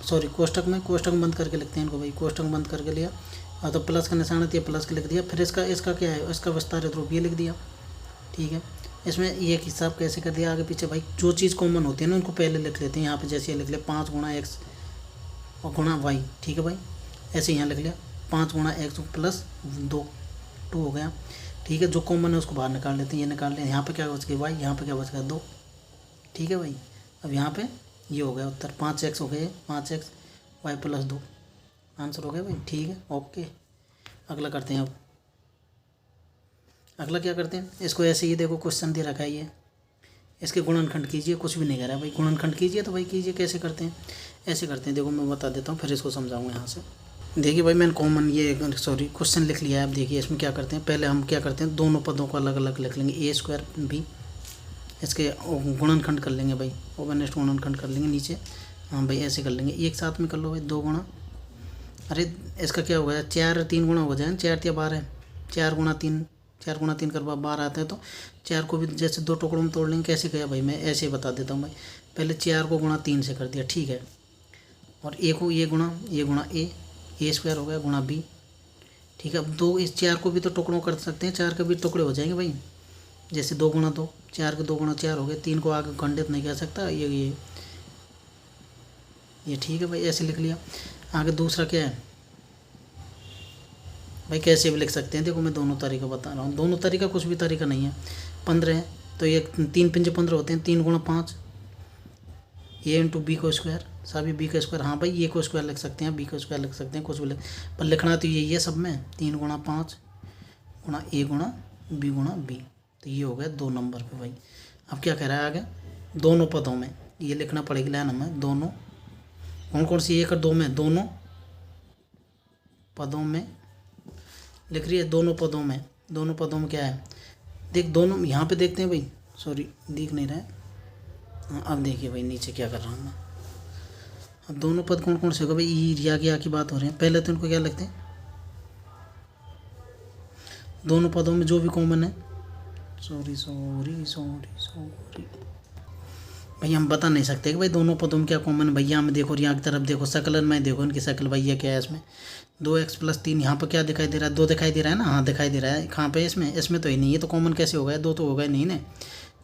सॉरी कोष्टक में बंद करके लिखते हैं इनको भाई, कोष्टक बंद करके लिया और तो प्लस का निशान है, प्लस के लिख दिया, फिर इसका क्या है, इसका विस्तारित रूप ये लिख दिया, ठीक है। इसमें ये हिसाब कैसे कर दिया आगे पीछे भाई, जो चीज़ कॉमन होती है ना उनको पहले लिख लेते हैं। यहाँ पे जैसे लिख लिया 5 गुणा x और गुणा y, ठीक है भाई, ऐसे यहाँ लिख लिया 5 गुणा x प्लस 2 हो गया, ठीक है। जो कॉमन है उसको बाहर निकाल लेते हैं, ये निकाल लें, यहाँ पे क्या बच गया y, यहाँ पे क्या बच गया 2, ठीक है भाई। अब यहाँ पे ये हो गया उत्तर, 5x हो गए, 5x y प्लस 2 आंसर हो गया भाई, ठीक है, ओके। अगला करते हैं, अब अगला क्या करते हैं, इसको ऐसे ही देखो क्वेश्चन दे रखा है, ये इसके गुणनखंड कीजिए, कुछ भी नहीं कह रहा है भाई, गुणनखंड कीजिए, तो भाई कीजिए, कैसे करते हैं, ऐसे करते हैं, देखो मैं बता देता हूँ फिर इसको समझाऊंगा यहाँ से। देखिए भाई मैंने कॉमन क्वेश्चन लिख लिया है। अब देखिए इसमें क्या करते हैं, पहले हम क्या करते हैं, दोनों पदों को अलग अलग लिख लेंगे, a² b, इसके गुणनखंड कर लेंगे भाई, ओवरनेस्ट गुणनखंड कर लेंगे नीचे, हाँ भाई ऐसे कर लेंगे, एक साथ में कर लो भाई, 2 गुणा, अरे इसका क्या हो गया, 4 और 3 गुणा हो जाए, 4 या 12, 4 गुणा 3 कर 12 आता है, तो 4 को भी जैसे 2 टुकड़ों में तोड़ लेंगे, कैसे किया भाई, मैं ऐसे ही बता देता हूँ भाई, पहले 4 को गुणा 3 से कर दिया, ठीक है, और ए को ये गुणा a² हो गया गुणा b, ठीक है। अब 2 इस 4 को भी तो टुकड़ों कर सकते हैं, 4 के भी टुकड़े हो जाएंगे भाई, जैसे 2 गुणा 2, 4 के 2 गुणा 4 हो गए, 3 को आगे खंडित नहीं कर सकता, ये ठीक है भाई, ऐसे लिख लिया। आगे दूसरा क्या है भाई, कैसे भी लिख सकते हैं, देखो मैं दोनों तरीका बता रहा हूँ, दोनों तरीका कुछ भी तरीका नहीं है। 15 है तो ये 3 पंजे 15 होते हैं, 3 गुणा 5 a इंटू बी को स्क्वायर, सभी b का स्क्वायर, हाँ भाई ये को स्क्वायर लिख सकते हैं, b को स्क्वायर लिख सकते हैं, कुछ भी लिख, पर लिखना तो यही है सब में, 3 गुणा 5 गुणा a गुणा b, तो ये हो गया 2 नंबर पे भाई। अब क्या कह रहा है आगे, दोनों पदों में ये लिखना पड़ेगी लाइन हमें, दोनों कौन कौन सी 1 और 2 में, दोनों पदों में लिख रही है, दोनों पदों में क्या है, देख दोनों यहाँ पे देखते हैं भाई, सॉरी दिख नहीं रहा है, हाँ अब देखिए भाई नीचे क्या कर रहा हूँ मैं, अब दोनों पद कौन कौन से होगा भाई, ई रिया की आ की बात हो रही है। पहले तो इनको क्या लगते हैं, दोनों पदों में जो भी कॉमन है, सॉरी सॉरी सॉरी सॉरी भाई हम बता नहीं सकते कि भाई दोनों पदों में क्या कॉमन है। भैया में देखो, यहाँ की तरफ देखो, सकलन में देखो इनकी शक्ल भैया क्या है इसमें, 2x+3 यहाँ पर क्या दिखाई दे रहा है, 2 दिखाई दे रहा है ना, हाँ दिखाई दे रहा है। कहाँ पे इसमें तो ही नहीं, ये तो कॉमन कैसे होगा, 2 तो होगा ही नहीं ना,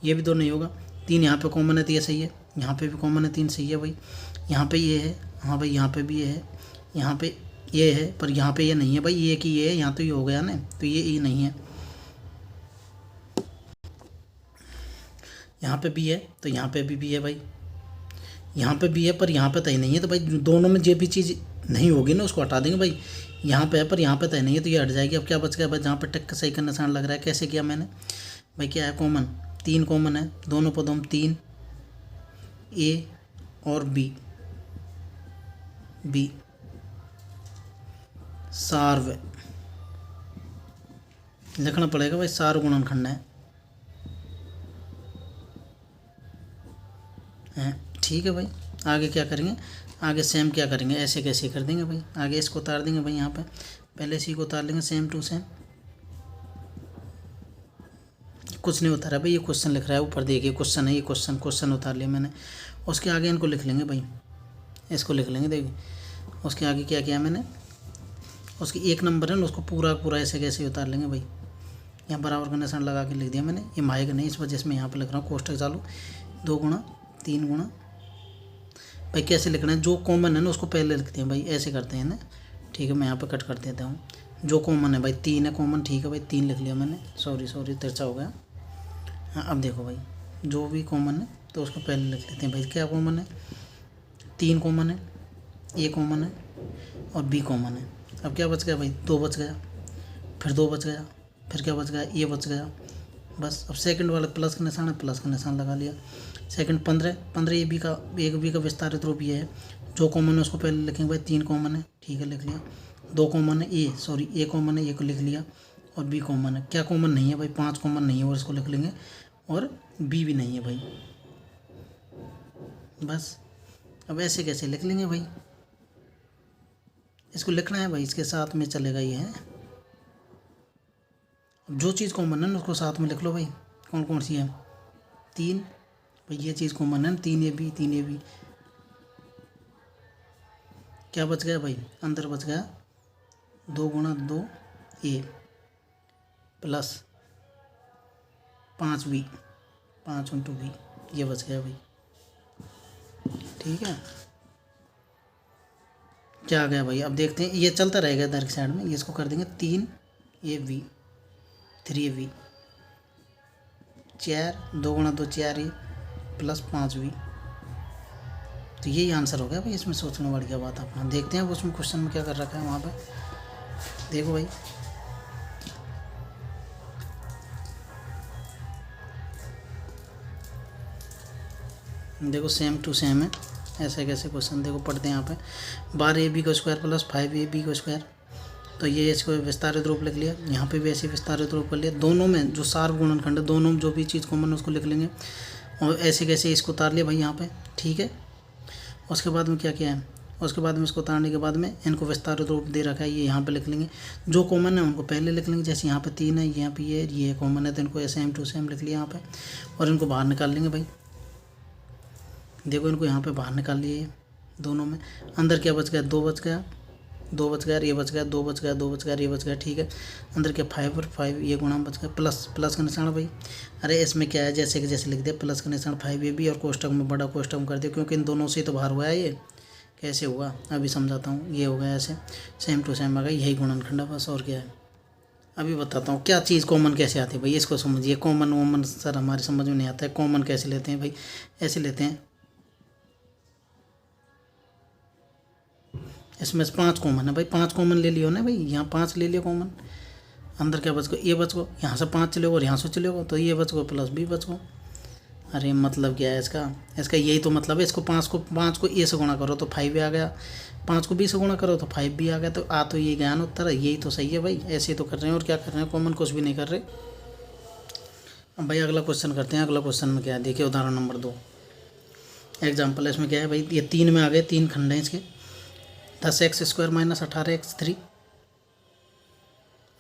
ये भी 2 नहीं होगा। 3 यहाँ पे कॉमन है तो ये सही है, यहाँ पे भी कॉमन है 3 सही है भाई। यहाँ पे ये है, हाँ भाई यहाँ पे भी ये है, यहाँ पे ये है, पर यहाँ पे ये नहीं है भाई, ये कि ये है, यहाँ तो ये हो गया ना, तो ये नहीं है। यहाँ पे भी है तो यहाँ पे भी है भाई, यहाँ पे भी है पर यहाँ पे तय नहीं है, तो भाई दोनों में जो भी चीज़ नहीं होगी ना उसको हटा देंगे भाई। यहाँ पे है पर यहाँ पे तय नहीं है तो ये हट जाएगी। अब क्या बच गया भाई, जहाँ पे टिक का सही का निशान लग रहा है, कैसे किया मैंने भाई, क्या है कॉमन, 3 कॉमन है दोनों पदों में, 3 ए और बी सार्व लिखना पड़ेगा भाई, सार्व गुणनखंड है, ठीक है भाई। आगे क्या करेंगे, आगे सेम क्या करेंगे, ऐसे कैसे कर देंगे भाई, आगे इसको उतार देंगे भाई, यहाँ पे पहले इसी को उतार लेंगे सेम टू सेम। कुछ नहीं उतारा भाई, ये क्वेश्चन लिख रहा है ऊपर, देखिए क्वेश्चन है ये, क्वेश्चन उतार लिया मैंने। उसके आगे इनको लिख लेंगे भाई, इसको लिख लेंगे, देखिए उसके आगे क्या किया मैंने, उसकी 1 नंबर है ना उसको पूरा ऐसे कैसे उतार लेंगे भाई। यहाँ बराबर का निशान लगा के लिख दिया मैंने, ये माएगा नहीं इस वजह से मैं यहाँ पे लिख रहा हूँ कोष्टक चालू, 2 गुणा 3 गुणा भाई, कैसे लिखना है, जो कॉमन है ना उसको पहले लिखते हैं भाई, ऐसे करते हैं ना, ठीक है। मैं यहाँ पे कट कर देता हूँ, जो कॉमन है भाई 3 है कॉमन, ठीक है भाई 3 लिख लिया मैंने, सॉरी तिरछा हो गया। हाँ अब देखो भाई, जो भी कॉमन है तो उसको पहले लिख लेते हैं भाई। क्या कॉमन है, 3 कॉमन है, ए कॉमन है और बी कॉमन है। अब क्या बच गया भाई, 2 बच गया, फिर 2 बच गया, फिर क्या बच गया, ए बच गया बस। अब सेकंड वाला प्लस का निशान है, प्लस का निशान लगा लिया। सेकंड 15 ए बी का, एक बी का विस्तारित रूप ये है, जो कॉमन है उसको पहले लिखेंगे भाई, 3 कॉमन है, ठीक है लिख लिया। 2 कॉमन है, ए कॉमन है, ए को लिख लिया, और बी कॉमन है। क्या कॉमन नहीं है भाई, 5 कॉमन नहीं है और इसको लिख लेंगे, और बी भी नहीं है भाई, बस। अब ऐसे कैसे लिख लेंगे भाई, इसको लिखना है भाई, इसके साथ में चलेगा ये है। अब जो चीज़ कॉमन है ना उसको साथ में लिख लो भाई, कौन कौन सी है, 3 भाई, ये चीज़ कॉमन है ना, 3ab। क्या बच गया भाई, अंदर बच गया 2 गुणा 2 ए प्लस 5b, 5 × b, ये बच गया भाई, ठीक है। क्या आ गया भाई, अब देखते हैं, ये चलता रहेगा इधर की साइड में, ये इसको कर देंगे 3ab 3ab 4, 2 गुणा 2 4a प्लस 5b, तो यही आंसर हो गया भाई। इसमें सोचने वाली क्या बात अपना, देखते हैं उसमें क्वेश्चन में क्या कर रखा है वहाँ पे, देखो भाई देखो सेम टू सेम है, ऐसे कैसे क्वेश्चन देखो पढ़ते हैं यहाँ पे, 12ab का स्क्वायर प्लस 5ab का स्क्वायर, तो ये इसको विस्तारित रूप लिख लिया, यहाँ पे भी ऐसे विस्तारित रूप कर लिया। दोनों में जो सार्व गुणनखंड है, दोनों में जो भी चीज़ कॉमन है उसको लिख लेंगे, और ऐसे कैसे इसको उतार लिया भाई यहाँ पे, ठीक है। उसके बाद में क्या किया है, उसके बाद में इसको उतारने के बाद में इनको विस्तारित रूप दे रखा है, ये यहाँ पे लिख लेंगे, जो कॉमन है उनको पहले लिख लेंगे, जैसे यहाँ पे 3 है, यहाँ पे ये कॉमन है, तो इनको सेम टू सेम लिख लिया यहाँ पे, और इनको बाहर निकाल लेंगे भाई। देखो इनको यहाँ पे बाहर निकाल लिए, दोनों में अंदर क्या बच गया, 2 बच गया, 2 बच गया, ये बच गया, 2 बच गया, 2 बच गया, ये बच गया, ठीक है। अंदर क्या 5 और 5, ये गुणा बच गया, प्लस का निशान भाई। अरे इसमें क्या है, जैसे कि जैसे लिख दिया, प्लस का निशान 5ab और कोष्टक में बड़ा कोष्टक में कर दिया, क्योंकि इन दोनों से तो बाहर हुआ है। ये कैसे हुआ अभी समझाता हूँ, ये हो गया ऐसे सेम टू सेम आ गया, यही गुणनखंड है बस, और क्या है अभी बताता हूँ। क्या चीज़ कॉमन कैसे आती है भाई, इसको समझिए। कॉमन वॉमन सर हमारे समझ में नहीं आता है, कॉमन कैसे लेते हैं भाई, ऐसे लेते हैं, इसमें 5 कॉमन है भाई, 5 कॉमन ले लियो ना भाई, यहाँ 5 ले लियो कॉमन, अंदर क्या बच गो, ये बच गो, यहाँ से 5 चले गो और यहाँ से चले गो, तो ये बच गो प्लस b बच गो। अरे मतलब क्या है इसका यही तो मतलब है, इसको 5 को a से गुणा करो तो 5 आ गया, 5 को b से गुणा करो तो 5b आ गया, तो तो ये ज्ञान उत्तर है, यही तो सही है भाई। ऐसे तो कर रहे हैं, और क्या कर रहे हैं, कॉमन कुछ भी नहीं कर रहे। अब भाई अगला क्वेश्चन करते हैं। अगला क्वेश्चन में क्या है, देखिए उदाहरण नंबर 2, एग्जाम्पल इसमें क्या है भाई, ये 3 में आ गए, 3 खंड हैं इसके। 10x² minus 18x3,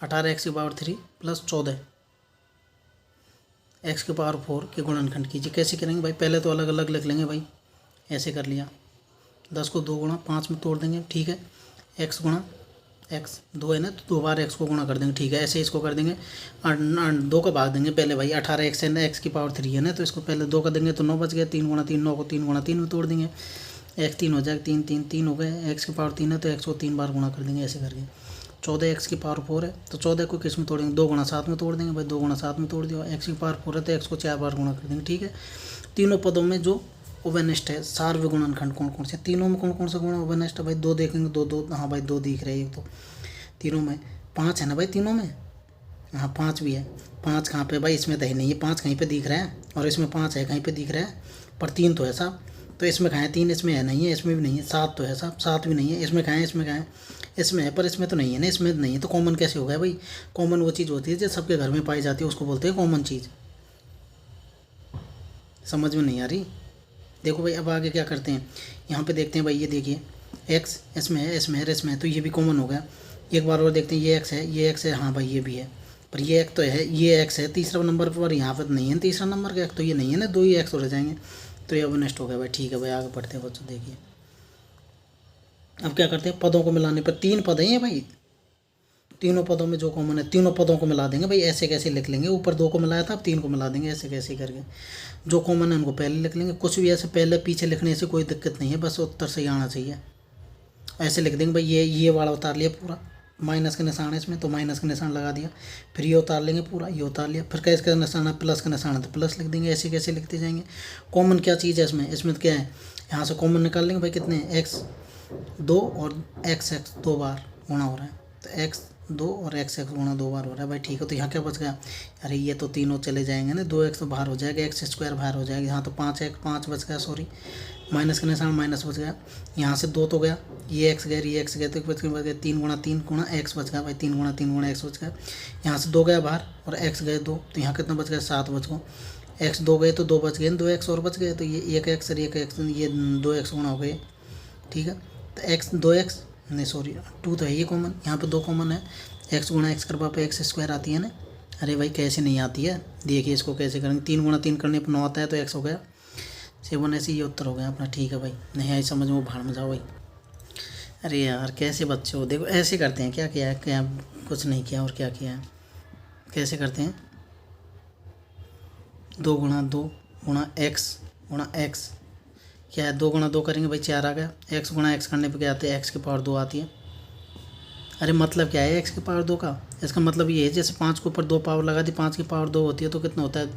18x³ plus 14 x⁴ के गुणनखंड कीजिए। कैसे करेंगे भाई, पहले तो अलग अलग लिख लेंगे भाई, ऐसे कर लिया। 10 को 2 गुणा 5 में तोड़ देंगे, ठीक है। x गुणा x 2 है ना, तो 2 बार x को गुणा कर देंगे, ठीक है। ऐसे इसको कर देंगे, 2 का भाग देंगे पहले भाई। 18x है ना, x⁴ है ना, तो इसको पहले 2 का देंगे तो 9 बच गया। 3 गुणा 3 9 को 3 गुणा 3 में तोड़ देंगे, x 3 हो जाएगा, 3 3 3 हो गए। x⁴ 3 है तो x को 3 बार गुणा कर देंगे, ऐसे करके। 14 x⁴ है तो 14 को किस में तोड़ेंगे, 2 गुणा 7 में तोड़ देंगे भाई। 2 गुणा 7 में तोड़ दिया। x⁴ है तो x को 4 बार गुणा कर देंगे, ठीक है। तीनों पदों में जो ओवेनेस्ट है सार्व गुणनखंड कौन कौन से, तीनों में कौन कौन सा गुण ओवेनेस्ट है भाई, 2 देखेंगे, 2 2, हाँ भाई 2 दिख रहे हैं। तो तीनों में 5 है ना भाई, तीनों में, हाँ 5 भी है। 5 कहाँ पे भाई, इसमें तो है नहीं है। 5 कहीं पे दिख रहा है, और इसमें 5 है कहीं पे दिख रहा है, पर 3 तो है साहब। तो इसमें कहाँ है, 3 इसमें है नहीं है, इसमें भी नहीं है। 7 तो है साहब, 7 भी नहीं है। इसमें कहाँ है, इसमें कहाँ है, इसमें है, पर इसमें तो नहीं है ना, इसमें नहीं है। तो कॉमन कैसे हो गया भाई, कॉमन वो चीज़ होती है जो सबके घर में पाई जाती है, उसको बोलते हैं कॉमन चीज़। समझ में नहीं आ रही। देखो भाई अब आगे क्या करते हैं, यहाँ पे देखते हैं भाई, ये देखिए x इसमें है, इसमें है, इसमें है, तो ये भी कॉमन हो गया। एक बार और देखते हैं, ये x है, ये x है, हाँ भाई ये भी है, पर ये x तो है, ये x है तीसरा नंबर पर, यहाँ पर नहीं है तीसरा नंबर का x, तो ये नहीं है ना, 2 ही x हो जाएंगे, तो ये अब नष्ट हो गया भाई। ठीक है भाई, आगे बढ़ते हैं बच्चों। देखिए अब क्या करते हैं, पदों को मिलाने पर 3 पद हैं भाई, तीनों पदों में जो कॉमन है, तीनों पदों को मिला देंगे भाई। ऐसे कैसे लिख लेंगे, ऊपर 2 को मिलाया था, अब 3 को मिला देंगे, ऐसे कैसे करके। जो कॉमन है उनको पहले लिख लेंगे। कुछ भी ऐसे पहले पीछे लिखने से कोई दिक्कत नहीं है, बस उत्तर सही आना चाहिए। ऐसे लिख देंगे भाई, ये वाला उतार लिया पूरा, माइनस का निशान है इसमें तो माइनस का निशान लगा दिया। फिर ये उतार लेंगे पूरा, ये उतार लिया। फिर कैसे का निशान है, प्लस का निशान है तो प्लस लिख देंगे। ऐसे कैसे लिखते जाएंगे। कॉमन क्या चीज़ है इसमें, इसमें क्या है, यहाँ से कॉमन निकाल लेंगे भाई। कितने, x 2 और x 2 बार गुणा हो रहा है, तो x 2 और x गुणा 2 बार हो रहा है भाई। ठीक है, तो यहाँ क्या बच गया, अरे ये तो तीनों चले जाएंगे ना, 2x तो बाहर हो जाएगा, x² बाहर हो जाएगा। यहाँ तो 5 बच गया, सॉरी माइनस का निशान माइनस बच गया। यहाँ से 2 तो गया, ये x गया, ये x गया, तो बच गया 3 गुणा 3 गुणा x बच गया भाई। 3 गुणा 3 गुणा x बच गया। यहाँ से 2 गया बाहर और x गए 2, तो यहाँ कितना बच गया, 7 बच गया। x 2 गए तो 2 बच गए, 2x और बच गए, तो ये 1x और 1x, ये 2x गुणा हो गए। ठीक है, तो x 2x नहीं सॉरी 2 तो है ये कॉमन, यहाँ पे 2 कॉमन है। x गुणा x करवा पे x² आती है ना, अरे भाई कैसे नहीं आती है, देखिए इसको कैसे करेंगे। 3 गुणा 3 करने पर 9 आता है, तो x हो गया 7, ऐसे ये उत्तर हो गया अपना। ठीक है भाई, नहीं आई समझ में वो भाड़ में जाओ भाई। अरे यार कैसे बच्चे हो, देखो ऐसे करते हैं, क्या किया है, क्या कुछ नहीं किया और क्या किया है। कैसे करते हैं, 2 गुणा 2 गुणा x क्या है, 2 गुणा 2 करेंगे भाई 4 आ गया। x गुणा x करने पे क्या आते हैं, x⁴ आती है। अरे मतलब क्या है x⁴ का, इसका मतलब ये है जैसे 5 के ऊपर 2 पावर लगा दी, 5⁴ 2 होती है, तो कितना होता है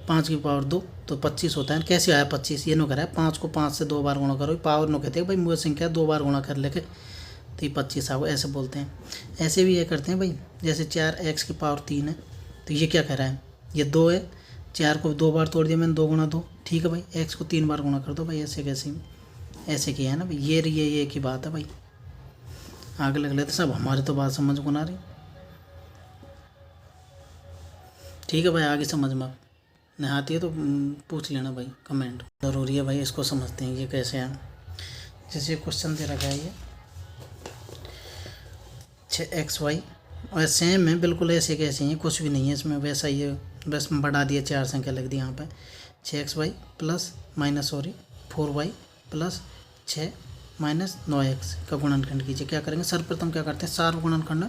5⁴ 2 तो 25 होता है। कैसे आया 25, ये नो करा है 5 को 5 से 2 बार गुणा करो, पावर नो कहते हैं भाई, मूल संख्या 2 बार गुणा कर लेके तो ये 25 आओ, ऐसे बोलते हैं। ऐसे भी ये करते हैं भाई, जैसे 4x⁴ है, तो ये क्या कह रहा है, ये 2 है, 4 को 2 बार तोड़ दिया मैंने, 2 गुणा 2, ठीक है भाई। x को 3 बार गुणा कर दो भाई, ऐसे कैसे ऐसे किया है ना भाई, ये की बात है भाई। आगे लग लेते सब, हमारे तो बात समझ को ना रही। ठीक है भाई, आगे समझ में नहीं आती है तो पूछ लेना भाई, कमेंट ज़रूरी है भाई, इसको समझते हैं ये कैसे है। जैसे क्वेश्चन दे रखा है ये 6xy और सेम है बिल्कुल, ऐसे कैसे हैं, कुछ भी नहीं है इसमें वैसा ही है, बस बढ़ा दिया 4 संख्या लग दी यहाँ पे। 6xy plus minus 4y plus 6 minus 9x का गुणनखंड कीजिए। क्या करेंगे, सर्वप्रथम क्या करते हैं, सार्व गुणनखंड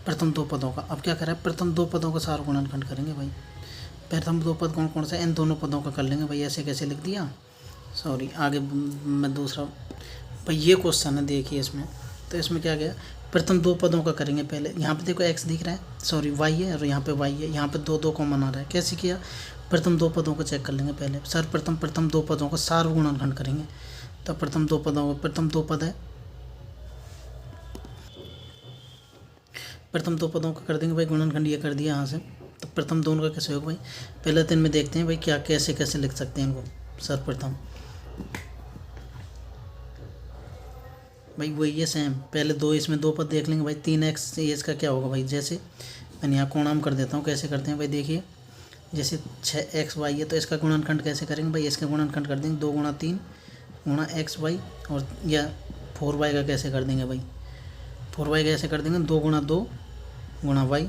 प्रथम 2 पदों का। अब क्या करें, प्रथम 2 पदों का सार्व गुणनखंड करेंगे भाई। प्रथम 2 पद कौन कौन से, इन दोनों पदों का कर लेंगे भाई। ऐसे कैसे लिख दिया, सॉरी आगे मैं दूसरा भाई, ये क्वेश्चन है देखिए इसमें, तो इसमें क्या गया, प्रथम 2 पदों का करेंगे पहले। यहाँ पे देखो x दिख रहा है, सॉरी y है, और यहाँ पे y है, यहाँ पे 2 कॉमन आ रहा है। कैसे किया, प्रथम 2 पदों को चेक कर लेंगे पहले। प्रथम 2 पदों का सार्व गुणनखंड करेंगे। तो प्रथम 2 पद है, प्रथम 2 पदों का कर देंगे भाई गुणनखंड, ये कर दिया यहाँ से। तो प्रथम दोनों का कैसे होगा भाई, पहले दिन में देखते हैं भाई क्या कैसे लिख सकते हैं इनको। सर्वप्रथम भाई वही है सेम, पहले 2 इसमें 2 पद देख लेंगे भाई। 3x ये इसका क्या होगा भाई, जैसे मैंने यहाँ कोणाम कर देता हूँ, कैसे करते हैं भाई, देखिए जैसे 6xy है तो इसका गुणनखंड कैसे करेंगे भाई, इसका गुणनखंड कर देंगे 2 गुणा 3 गुणा xy, और या 4y का कैसे कर देंगे भाई, 4y कैसे कर देंगे 2 गुणा 2 गुणा y।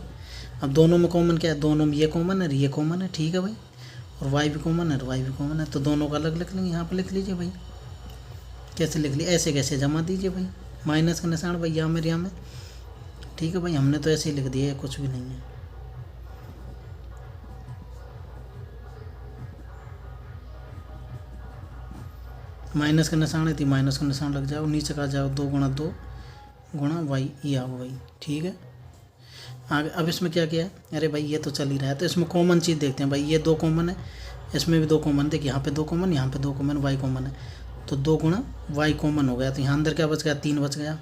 अब दोनों में कॉमन क्या है, दोनों में ये कॉमन है, ये कॉमन है, ठीक है भाई, और y भी कॉमन है, y भी कॉमन है, तो दोनों का अलग लिख लेंगे। यहाँ पे लिख लीजिए भाई, कैसे लिख लिया, ऐसे कैसे जमा दीजिए भाई, माइनस का निशान भाई यहाँ में, ठीक है भाई, हमने तो ऐसे ही लिख दिया है, कुछ भी नहीं है। माइनस का निशान है तो माइनस का निशान लग जाओ, नीचे का जाओ 2 गुणा 2 गुणा वाई, ये आओ भाई, ठीक है। आगे अब इसमें क्या किया है, अरे भाई ये तो चल ही रहा है, तो इसमें कॉमन चीज़ देखते हैं भाई, ये 2 कॉमन है, इसमें भी 2 कॉमन, देखिए यहाँ पे 2 कॉमन, यहाँ पे 2 कॉमन, वाई कॉमन है, तो 2 गुणा वाई कॉमन हो गया, तो यहाँ अंदर क्या बच गया, 3 बच गया,